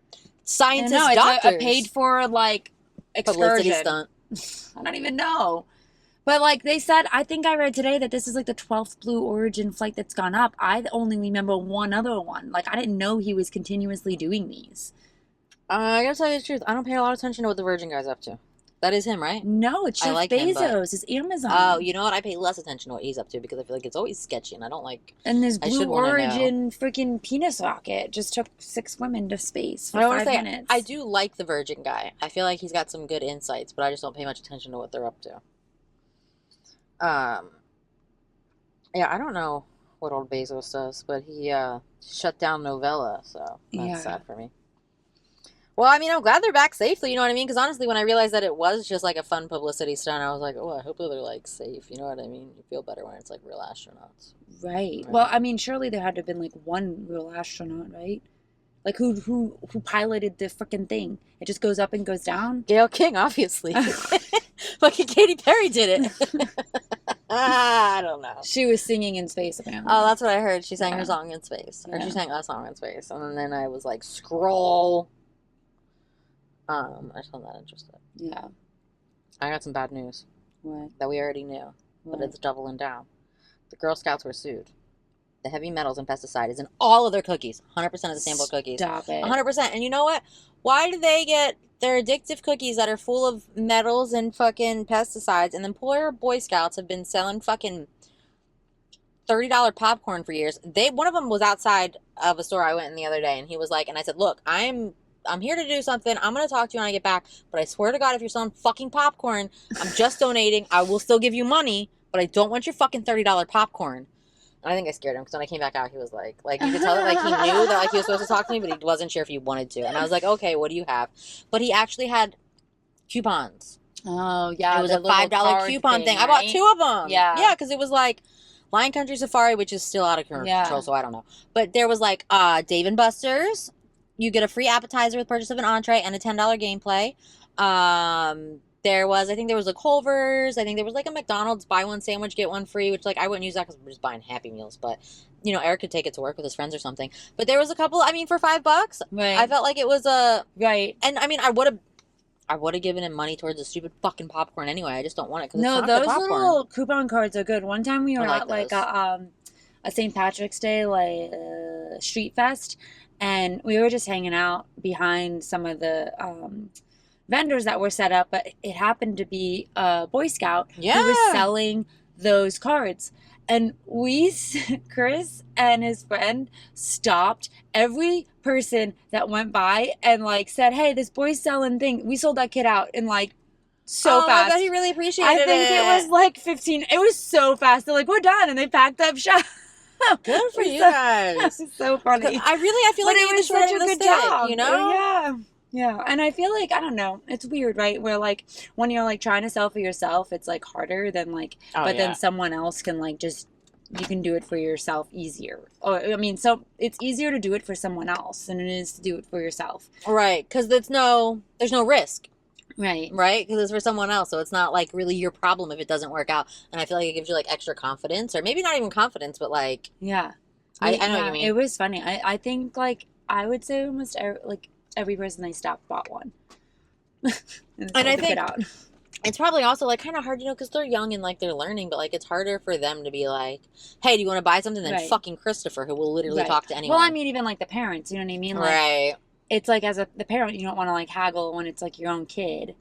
Speaker 1: scientists,
Speaker 2: it's
Speaker 1: doctors.
Speaker 2: a paid for like
Speaker 1: Publicity
Speaker 2: excursion.
Speaker 1: stunt.
Speaker 2: I don't even know. But like they said, I think I read today that this is like the 12th Blue Origin flight that's gone up. I only remember one other one. Like I didn't know he was continuously doing these.
Speaker 1: I gotta tell you the truth. I don't pay a lot of attention to what the Virgin guy's up to. That is him, right?
Speaker 2: No, it's
Speaker 1: I
Speaker 2: Jeff
Speaker 1: like him, but-
Speaker 2: Bezos. It's Amazon.
Speaker 1: Oh, you know what? I pay less attention to what he's up to because I feel like it's always sketchy, and I don't like.
Speaker 2: And this
Speaker 1: I
Speaker 2: Blue
Speaker 1: should wanna know.
Speaker 2: Origin freaking penis rocket just took 6 women to space for
Speaker 1: I want
Speaker 2: 5
Speaker 1: to say
Speaker 2: minutes.
Speaker 1: I do like the Virgin guy. I feel like he's got some good insights, but I just don't pay much attention to what they're up to. Yeah, I don't know what old Bezos does, but he shut down Novella, so that's sad for me. Well, I mean, I'm glad they're back safely, you know what I mean? Because honestly, when I realized that it was just like a fun publicity stunt, I was like, oh, I hope they're like safe, you know what I mean? You feel better when it's like real astronauts.
Speaker 2: Right. Well, I mean, surely there had to have been like one real astronaut, right? Like who piloted the freaking thing? It just goes up and goes down.
Speaker 1: Gail King, obviously. Fucking Katy Perry did it. I don't know.
Speaker 2: She was singing in space, apparently.
Speaker 1: Oh, that's what I heard. She sang her song in space. Or she sang a song in space. And then I was like, scroll. I just found that interesting.
Speaker 2: Yeah.
Speaker 1: I got some bad news.
Speaker 2: What?
Speaker 1: That we already knew.
Speaker 2: What?
Speaker 1: But it's doubling down. The Girl Scouts were sued. The heavy metals and pesticide is in all of their cookies. 100% of the sample cookies.
Speaker 2: Stop it.
Speaker 1: 100%. And you know what? Why do they get their addictive cookies that are full of metals and fucking pesticides, and then poor Boy Scouts have been selling fucking $30 popcorn for years? One of them was outside of a store I went in the other day, and he was like, and I said, look, I'm here to do something. I'm going to talk to you when I get back, but I swear to God, if you're selling fucking popcorn, I'm just donating. I will still give you money, but I don't want your fucking $30 popcorn. And I think I scared him because when I came back out, he was like you could tell that like he knew that like he was supposed to talk to me, but he wasn't sure if he wanted to. And I was like, okay, what do you have? But he actually had coupons.
Speaker 2: Oh, yeah.
Speaker 1: It was a $5 coupon thing. I bought 2 of them.
Speaker 2: Yeah.
Speaker 1: Yeah, because it was like Lion Country Safari, which is still out of control, so I don't know. But there was like Dave & Buster's. You get a free appetizer with purchase of an entree and a $10 gameplay. I think there was a Culver's. I think there was like a McDonald's buy one sandwich, get one free, which like I wouldn't use that because we're just buying Happy Meals. But, you know, Eric could take it to work with his friends or something. But there was a couple, I mean, for $5,
Speaker 2: Right.
Speaker 1: I felt like it was a...
Speaker 2: Right.
Speaker 1: And I mean, I would have given him money towards the stupid fucking popcorn anyway. I just don't want it because
Speaker 2: No,
Speaker 1: it's not
Speaker 2: those
Speaker 1: the popcorn.
Speaker 2: little coupon cards are good. One time we were
Speaker 1: I like
Speaker 2: at like
Speaker 1: those.
Speaker 2: a St. Patrick's Day like street fest, and we were just hanging out behind some of the vendors that were set up, but it happened to be a Boy Scout who was selling those cards. And Chris and his friend stopped every person that went by and like said, hey, this boy's selling thing. We sold that kid out in like so fast.
Speaker 1: I bet he really appreciated it.
Speaker 2: I think it was like 15. It was so fast. They're like, we're done. And they packed up shop.
Speaker 1: Good for you guys.
Speaker 2: It was so funny.
Speaker 1: I feel like
Speaker 2: it was such a good job.
Speaker 1: You know?
Speaker 2: Yeah. Yeah. And I feel like, I don't know, it's weird, right? Where like when you're like trying to sell for yourself, it's like harder than like, then someone else can like just, you can do it for yourself easier. Or, I mean, so it's easier to do it for someone else than it is to do it for yourself.
Speaker 1: Right. Because there's no risk.
Speaker 2: Right.
Speaker 1: Right? Because it's for someone else. So it's not like really your problem if it doesn't work out. And I feel like it gives you like extra confidence, or maybe not even confidence, but like.
Speaker 2: Yeah.
Speaker 1: I know what you mean.
Speaker 2: It was funny. I think like, I would say almost every person I stopped bought one. and
Speaker 1: I think it's probably also like kind of hard, you know, because they're young and like they're learning, but like it's harder for them to be like, hey, do you want to buy something than fucking Christopher, who will literally talk to anyone.
Speaker 2: Well, I mean, even like the parents, you know what I mean? Like,
Speaker 1: right.
Speaker 2: It's like as the parent, you don't want to like haggle when it's like your own kid.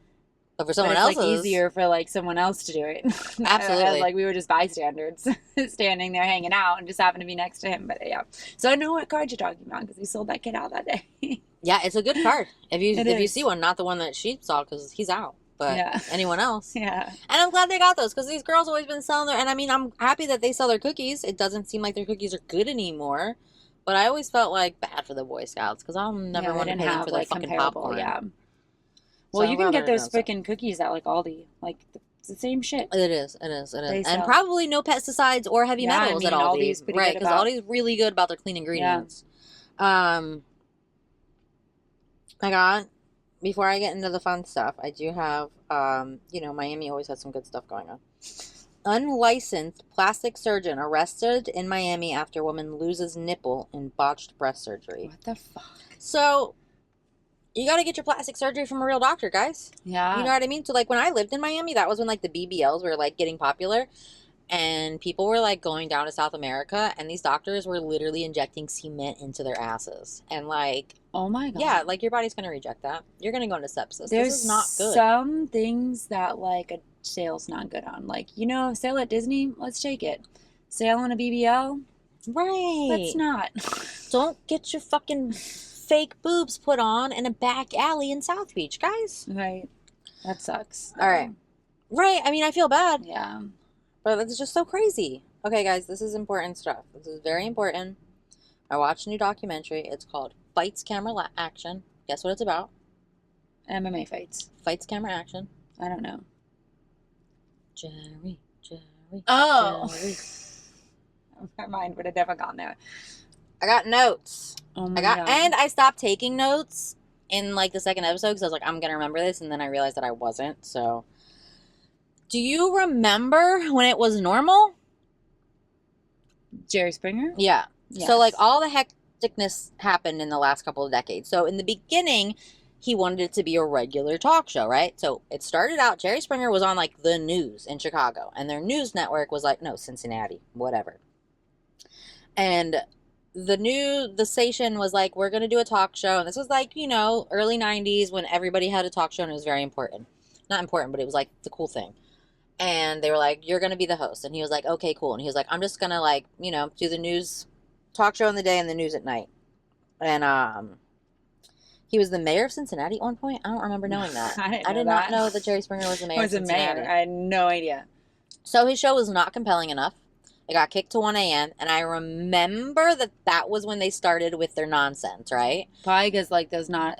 Speaker 1: But for someone else,
Speaker 2: it's like easier for like someone else to do it.
Speaker 1: Absolutely.
Speaker 2: Like we were just bystanders standing there hanging out and just happened to be next to him. But yeah. So I know what card you're talking about because we sold that kid out that day.
Speaker 1: Yeah, it's a good card. If you see one, not the one that she saw because he's out. But anyone else.
Speaker 2: Yeah.
Speaker 1: And I'm glad they got those because these girls always been selling their, and I mean, I'm happy that they sell their cookies. It doesn't seem like their cookies are good anymore. But I always felt like bad for the Boy Scouts because I'll never want to pay them for their fucking popcorn.
Speaker 2: Yeah. Well, you can get those freaking cookies at like Aldi. Like it's the same shit.
Speaker 1: It is. And probably no pesticides or heavy metals at Aldi. Right, because Aldi's really good about their clean ingredients. Yeah. Before I get into the fun stuff, I do have, you know, Miami always has some good stuff going Unlicensed plastic surgeon arrested in Miami after woman loses nipple in botched breast surgery.
Speaker 2: What the fuck?
Speaker 1: So, you got to get your plastic surgery from a real doctor, guys.
Speaker 2: Yeah.
Speaker 1: You know what I mean? So, like, when I lived in Miami, that was when, like, the BBLs were, like, getting popular. And people were, like, going down to South America. And these doctors were literally injecting cement into their asses. And, like...
Speaker 2: Oh, my God.
Speaker 1: Yeah, like, your body's going to reject that. You're going to go into sepsis.
Speaker 2: There's
Speaker 1: this is not good.
Speaker 2: some things that, like, a sale's not good on. Like, you know, sale at Disney, let's take it. Sale on a BBL?
Speaker 1: Right.
Speaker 2: Let's not.
Speaker 1: Don't get your fucking fake boobs put on in a back alley in South Beach, guys.
Speaker 2: Right. That sucks.
Speaker 1: All right. Right. I mean, I feel bad.
Speaker 2: Yeah.
Speaker 1: But it's just so crazy. Okay, guys, this is important stuff. This is very important. I watched a new documentary. It's called Fights, Camera, Action. Guess what it's about?
Speaker 2: MMA fights.
Speaker 1: Fights, Camera, Action.
Speaker 2: I don't know.
Speaker 1: Jerry.
Speaker 2: Oh.
Speaker 1: Jerry.
Speaker 2: My mind would have never gone there.
Speaker 1: I got notes.
Speaker 2: Oh my God.
Speaker 1: And I stopped taking notes in like the second episode because I was like, I'm gonna remember this, and then I realized that I wasn't. So, do you remember when it was normal?
Speaker 2: Jerry Springer?
Speaker 1: Yeah.
Speaker 2: Yes.
Speaker 1: So like all the hecticness happened in the last couple of decades. So in the beginning, he wanted it to be a regular talk show, right? So it started out, Jerry Springer was on like the news in Chicago, and their news network was like, no, Cincinnati, whatever. And the station was like, we're going to do a talk show. And this was like, you know, early 90s when everybody had a talk show and it was very important. Not important, but it was like the cool thing. And they were like, you're going to be the host. And he was like, okay, cool. And he was like, I'm just going to like, you know, do the news talk show in the day and the news at night. And he was the mayor of Cincinnati at one point. I don't remember knowing that.
Speaker 2: I
Speaker 1: did not know that Jerry Springer was the mayor of Cincinnati.
Speaker 2: I had no idea.
Speaker 1: So his show was not compelling enough. It got kicked to 1 a.m. And I remember that was when they started with their nonsense, right?
Speaker 2: Probably because, like, the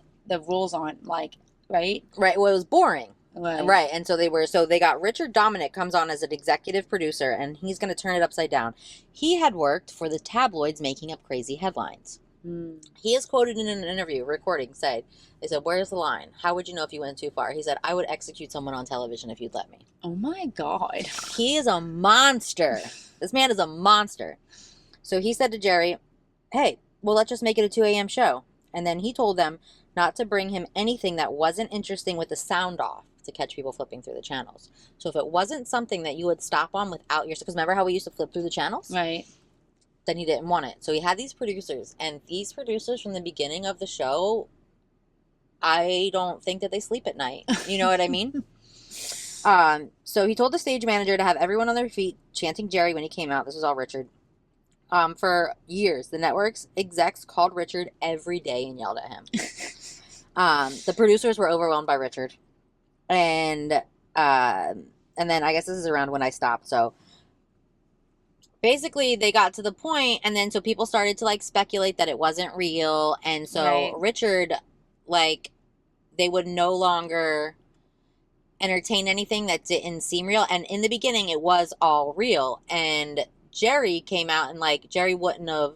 Speaker 2: rules aren't, like, right?
Speaker 1: Right. Well, it was boring.
Speaker 2: Right.
Speaker 1: And so they got Richard Dominic comes on as an executive producer, and he's going to turn it upside down. He had worked for the tabloids making up crazy headlines. He is quoted in an interview recording said, they said, where's the line? How would you know if you went too far? He said, I would execute someone on television if you'd let me.
Speaker 2: Oh my God.
Speaker 1: He is a monster. This man is a monster. So he said to Jerry, hey, well, let's just make it a 2 a.m. show. And then he told them not to bring him anything that wasn't interesting with the sound off to catch people flipping through the channels. So if it wasn't something that you would stop on without your... Because remember how we used to flip through the channels?
Speaker 2: Right.
Speaker 1: Then he didn't want it. So he had these producers. And these producers from the beginning of the show, I don't think that they sleep at night. You know what I mean? So he told the stage manager to have everyone on their feet chanting Jerry when he came out. This was all Richard. For years, the network's execs called Richard every day and yelled at him. The producers were overwhelmed by Richard. And then I guess this is around when I stopped. So basically they got to the point, and then so people started to like speculate that it wasn't real. And so
Speaker 2: Right.
Speaker 1: Richard, like, they would no longer entertain anything that didn't seem real. And in the beginning it was all real. And Jerry came out and like, Jerry wouldn't have,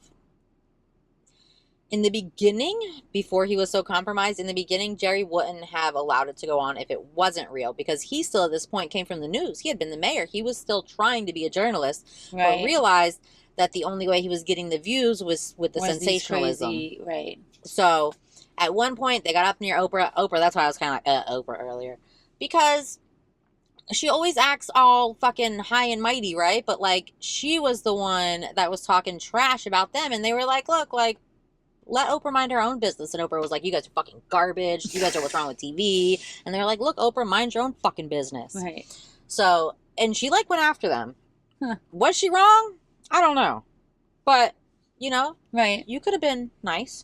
Speaker 1: in the beginning, before he was so compromised, in the beginning, Jerry wouldn't have allowed it to go on if it wasn't real, because he still at this point came from the news. He had been the mayor. He was still trying to be a journalist,
Speaker 2: Right.
Speaker 1: but realized that the only way he was getting the views was with the
Speaker 2: Was these
Speaker 1: sensationalism.
Speaker 2: crazy- right.
Speaker 1: So at one point they got up near Oprah. That's why I was kind of like, Oprah earlier, because she always acts all fucking high and mighty, right? But like, she was the one that was talking trash about them, and they were like, look, like, let Oprah mind her own business. And Oprah was like, you guys are fucking garbage. You guys are what's wrong with TV. And they were like, look, Oprah, mind your own fucking business.
Speaker 2: Right.
Speaker 1: So, and she like went after them.
Speaker 2: Huh.
Speaker 1: Was she wrong? I don't know. But, you know,
Speaker 2: Right.
Speaker 1: you could have been nice.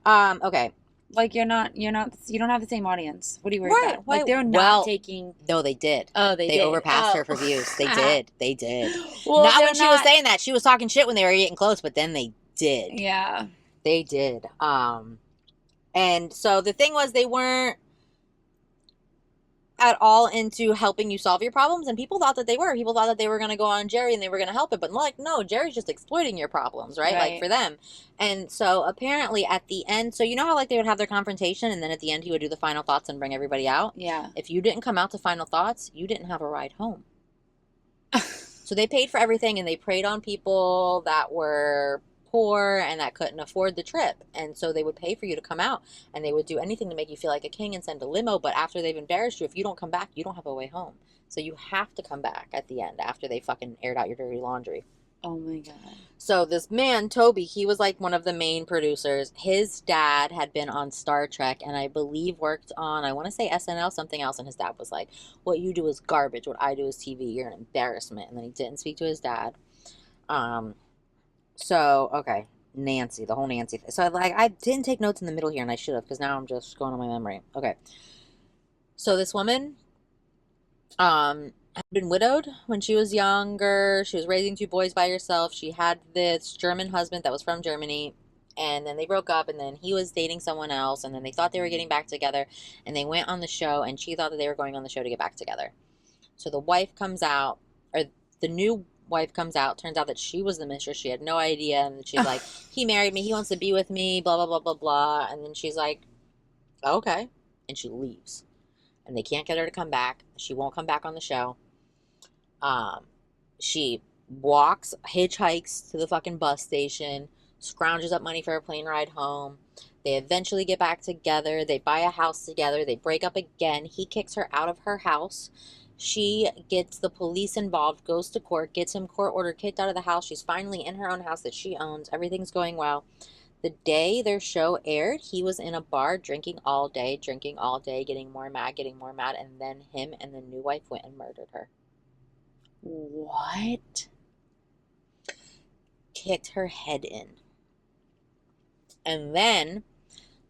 Speaker 1: Okay.
Speaker 2: Like, you don't have the same audience. What are you worried
Speaker 1: Right.
Speaker 2: about? Like, they're not
Speaker 1: Well,
Speaker 2: taking.
Speaker 1: No, they did.
Speaker 2: Oh, they
Speaker 1: They
Speaker 2: did.
Speaker 1: overpassed her
Speaker 2: Oh.
Speaker 1: for views. They did. They did.
Speaker 2: Well,
Speaker 1: not
Speaker 2: they're
Speaker 1: when she was saying that. She was talking shit when they were getting close, but then they did.
Speaker 2: Yeah.
Speaker 1: They did. And so the thing was, they weren't at all into helping you solve your problems, and people thought that they were. People thought that they were going to go on Jerry and they were going to help it, but like, no, Jerry's just exploiting your problems, right? Like,
Speaker 2: Right.
Speaker 1: for them. And so apparently at the end, so you know how like they would have their confrontation, and then at the end he would do the final thoughts and bring everybody out?
Speaker 2: Yeah.
Speaker 1: If you didn't come out to final thoughts, you didn't have a ride home. So they paid for everything, and they preyed on people that were poor and that couldn't afford the trip. And so they would pay for you to come out, and they would do anything to make you feel like a king and send a limo. But after they've embarrassed you, if you don't come back, you don't have a way home. So you have to come back at the end after they fucking aired out your dirty laundry.
Speaker 2: Oh my God.
Speaker 1: So this man, Toby, he was like one of the main producers. His dad had been on Star Trek and I believe worked on, I want to say SNL, something else. And his dad was like, what you do is garbage. What I do is TV. You're an embarrassment. And then he didn't speak to his dad. So, okay. Nancy, the whole Nancy thing. So I didn't take notes in the middle here and I should have because now I'm just going on my memory. Okay. So this woman, had been widowed when she was younger. She was raising two boys by herself. She had this German husband that was from Germany, and then they broke up, and then he was dating someone else, and then they thought they were getting back together, and they went on the show, and she thought that they were going on the show to get back together. So the wife comes out, or the new wife comes out. Turns out that she was the mistress. She had no idea, and she's like, he married me. He wants to be with me, blah, blah, blah, blah, blah. And then she's like, okay. And she leaves. And they can't get her to come back. She won't come back on the show. She walks, hitchhikes to the fucking bus station, scrounges up money for a plane ride home. They eventually get back together. They buy a house together. They break up again. He kicks her out of her house. She gets the police involved, goes to court, gets him court ordered, kicked out of the house. She's finally in her own house that she owns. Everything's going well. The day their show aired, he was in a bar drinking all day, getting more mad, and then him and the new wife went and murdered her.
Speaker 2: What?
Speaker 1: Kicked her head in. And then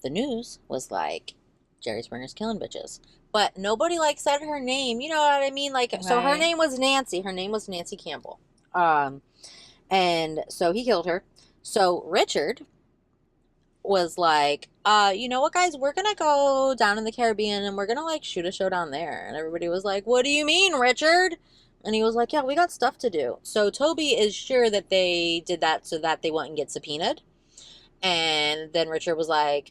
Speaker 1: the news was like, Jerry Springer's killing bitches. But nobody like said her name. You know what I mean? Like, so her name was Nancy. Her name was Nancy Campbell. And so he killed her. So Richard was like, you know what, guys, we're gonna go down in the Caribbean and we're gonna like shoot a show down there. And everybody was like, what do you mean, Richard? And he was like, yeah, we got stuff to do. So Toby is sure that they did that so that they wouldn't get subpoenaed. And then Richard was like,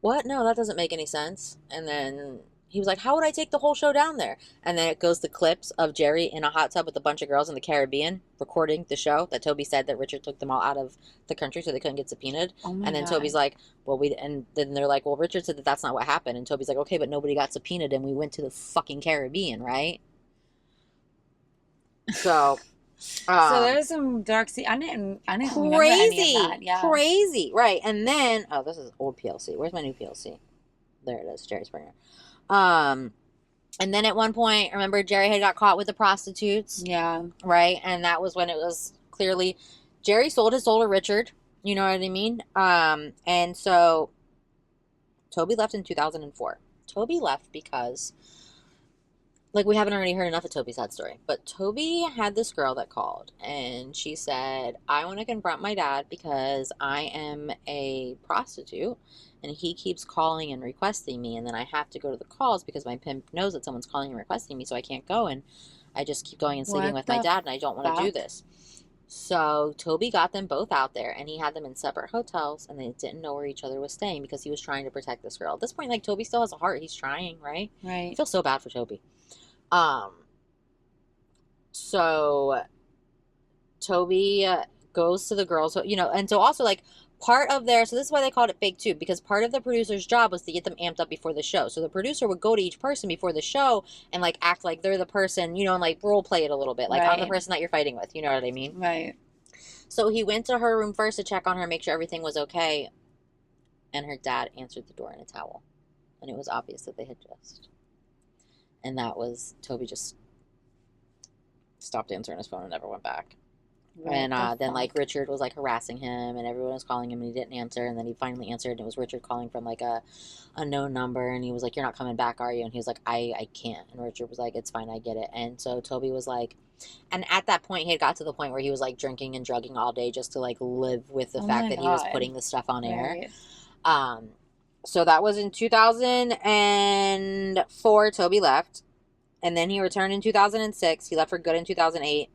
Speaker 1: what? No, that doesn't make any sense. And then he was like, how would I take the whole show down there? And then it goes to clips of Jerry in a hot tub with a bunch of girls in the Caribbean recording the show that Toby said that Richard took them all out of the country so they couldn't get subpoenaed.
Speaker 2: Oh my
Speaker 1: and then
Speaker 2: God.
Speaker 1: Toby's like, well, and then they're like, well, Richard said that that's not what happened. And Toby's like, okay, but nobody got subpoenaed and we went to the fucking Caribbean, right? So
Speaker 2: there's some dark I didn't remember any of that. Yeah.
Speaker 1: Crazy. Right. And then, oh, this is old PLC. Where's my new PLC? There it is, Jerry Springer. And then at one point, remember Jerry had got caught with the prostitutes?
Speaker 2: Yeah.
Speaker 1: Right? And that was when it was clearly Jerry sold his soul to Richard. You know what I mean? And so Toby left in 2004. Toby left because, like, we haven't already heard enough of Toby's sad story, but Toby had this girl that called and she said, I want to confront my dad because I am a prostitute and he keeps calling and requesting me, and then I have to go to the calls because my pimp knows that someone's calling and requesting me, so I can't go, and I just keep going and sleeping with my dad, and I don't want to do this. So Toby got them both out there, and he had them in separate hotels, and they didn't know where each other was staying because he was trying to protect this girl. At this point, like, Toby still has a heart. He's trying, right?
Speaker 2: Right.
Speaker 1: I feel so bad for Toby. So Toby goes to the girls, you know, and so also, like, part of their, so this is why they called it fake too, because part of the producer's job was to get them amped up before the show. So the producer would go to each person before the show and like act like they're the person, you know, and like role play it a little bit. Like, I'm the person that you're fighting with. You know what I mean?
Speaker 2: Right.
Speaker 1: So he went to her room first to check on her, make sure everything was okay. And her dad answered the door in a towel. And it was obvious that they had just. And that was, Toby just stopped answering his phone and never went back. And then, like, Richard was, like, harassing him, and everyone was calling him, and he didn't answer, and then he finally answered, and it was Richard calling from, like, a known number, and he was like, you're not coming back, are you? And he was like, I can't. And Richard was like, it's fine, I get it. And so Toby was like, and at that point, he had got to the point where he was, like, drinking and drugging all day just to, like, live with the fact that he was putting the stuff on air. Right. So that was in 2004, Toby left, and then he returned in 2006. He left for good in 2008.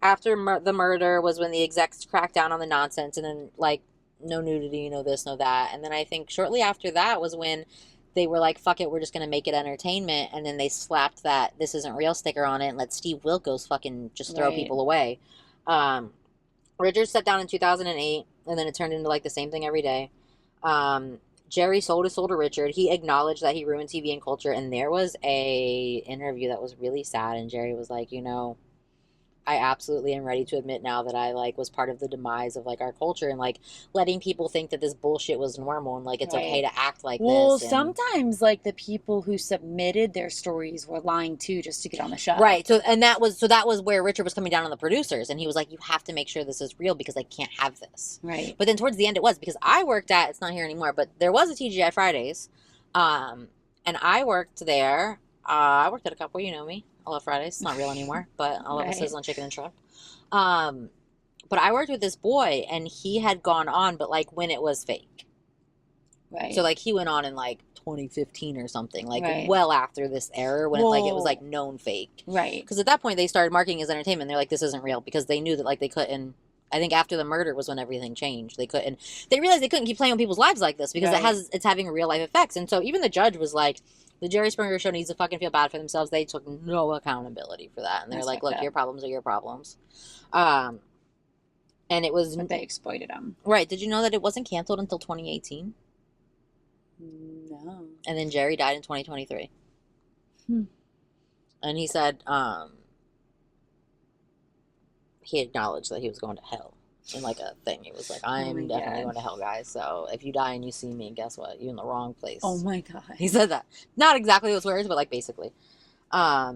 Speaker 1: After the murder was when the execs cracked down on the nonsense, and then, like, no nudity, no this, no that. And then I think shortly after that was when they were like, fuck it, we're just going to make it entertainment. And then they slapped that "this isn't real" sticker on it and let Steve Wilkos fucking just throw people away. Richard stepped down in 2008, and then it turned into like the same thing every day. Jerry sold his soul to Richard. He acknowledged that he ruined TV and culture, and there was a interview that was really sad, and Jerry was like, I absolutely am ready to admit now that I like was part of the demise of like our culture, and like letting people think that this bullshit was normal and like it's okay to act like this.
Speaker 2: Well, sometimes like the people who submitted their stories were lying too, just to get on the show.
Speaker 1: Right. So that was where Richard was coming down on the producers, and he was like, you have to make sure this is real because I can't have this.
Speaker 2: Right.
Speaker 1: But then towards the end it was, because I worked at, it's not here anymore, but there was a TGI Fridays, and I worked there. I worked at a couple, you know me. I love Fridays. It's not real anymore, but I love a sizzling chicken and shrimp. But I worked with this boy, and he had gone on, but like when it was fake.
Speaker 2: Right.
Speaker 1: So like he went on in like 2015 or something, like well after this era when it was like known fake.
Speaker 2: Right.
Speaker 1: Because at that point they started marketing as entertainment. They're like, this isn't real, because they knew that like they couldn't. I think after the murder was when everything changed. They realized they couldn't keep playing with people's lives like this because it's having real life effects. And so even the judge was like, the Jerry Springer Show needs to fucking feel bad for themselves. They took no accountability for that. And they're like, look, your problems are your problems. And it was...
Speaker 2: But they exploited them.
Speaker 1: Right. Did you know that it wasn't canceled until 2018?
Speaker 2: No.
Speaker 1: And then Jerry died in 2023. And he said he acknowledged that he was going to hell. In like a thing, he was like, I'm definitely going to hell, guys. So if you die and you see me, guess what? You're in the wrong place.
Speaker 2: Oh my God.
Speaker 1: He said that. Not exactly those words, but like basically.
Speaker 2: Yeah,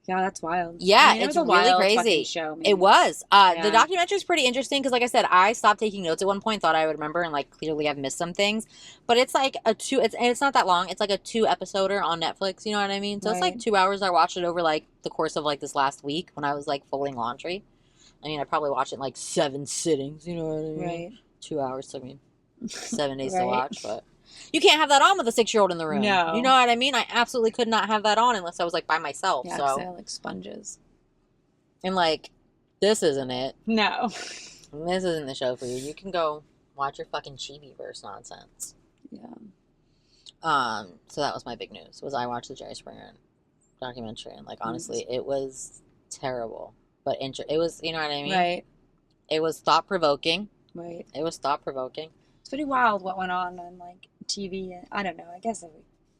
Speaker 2: that's wild.
Speaker 1: Yeah,
Speaker 2: it was
Speaker 1: it's
Speaker 2: a
Speaker 1: really
Speaker 2: wild
Speaker 1: crazy.
Speaker 2: Show,
Speaker 1: it was. The documentary is pretty interesting because, like I said, I stopped taking notes at one point, thought I would remember, and like clearly I've missed some things. But it's like it's not that long. It's like a 2-episoder on Netflix. You know what I mean? So it's like 2 hours. I watched it over like the course of like this last week when I was like folding laundry. I mean, I probably watched it in like 7 sittings, you know what I mean?
Speaker 2: Right.
Speaker 1: 2 hours took me 7 days to watch, but you can't have that on with a 6-year-old in the room. No. You know what I mean? I absolutely could not have that on unless I was like by myself.
Speaker 2: Yeah,
Speaker 1: so
Speaker 2: they're like sponges.
Speaker 1: And like, this isn't it.
Speaker 2: No.
Speaker 1: This isn't the show for you. You can go watch your fucking Chibi-verse nonsense.
Speaker 2: Yeah.
Speaker 1: So that was my big news, was I watched the Jerry Springer documentary, and like honestly, it was terrible. But it was, you know what I mean?
Speaker 2: Right.
Speaker 1: It was thought-provoking.
Speaker 2: Right.
Speaker 1: It was thought-provoking.
Speaker 2: It's pretty wild what went on like TV. I don't know. I guess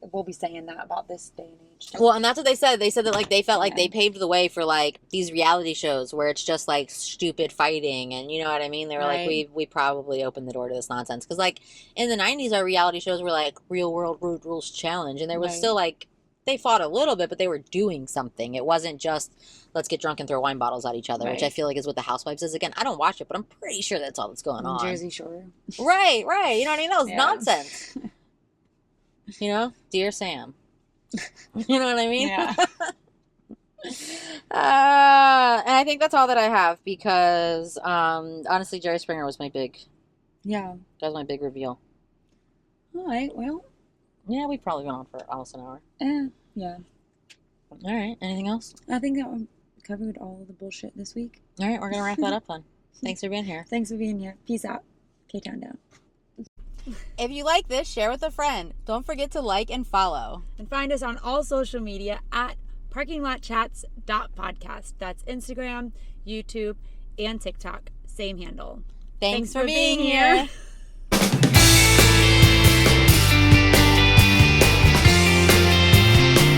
Speaker 2: we'll be saying that about this day and age.
Speaker 1: Well, and that's what they said. They said that like they felt like they paved the way for like these reality shows where it's just like stupid fighting, and you know what I mean? They were like, we probably opened the door to this nonsense. Because like in the 90s, our reality shows were like Real World Road Rules Challenge, and there was still like, they fought a little bit, but they were doing something. It wasn't just, let's get drunk and throw wine bottles at each other, which I feel like is what the Housewives is. Again, I don't watch it, but I'm pretty sure that's all that's going on.
Speaker 2: Jersey Shore.
Speaker 1: Right. You know what I mean? That was nonsense. You know? Dear Sam. You know what I mean?
Speaker 2: Yeah.
Speaker 1: And I think that's all that I have because, honestly, Jerry Springer was my big...
Speaker 2: Yeah.
Speaker 1: That was my big reveal.
Speaker 2: All right, well...
Speaker 1: Yeah, we probably went on for almost an hour.
Speaker 2: Yeah.
Speaker 1: All right. Anything else?
Speaker 2: I think that we covered all the bullshit this week.
Speaker 1: All right. We're going to wrap that up then. Thanks for being here.
Speaker 2: Thanks for being here. Peace out. K-Town down.
Speaker 1: If you like this, share with a friend. Don't forget to like and follow.
Speaker 2: And find us on all social media at parkinglotchats.podcast. That's Instagram, YouTube, and TikTok. Same handle.
Speaker 1: Thanks for being here.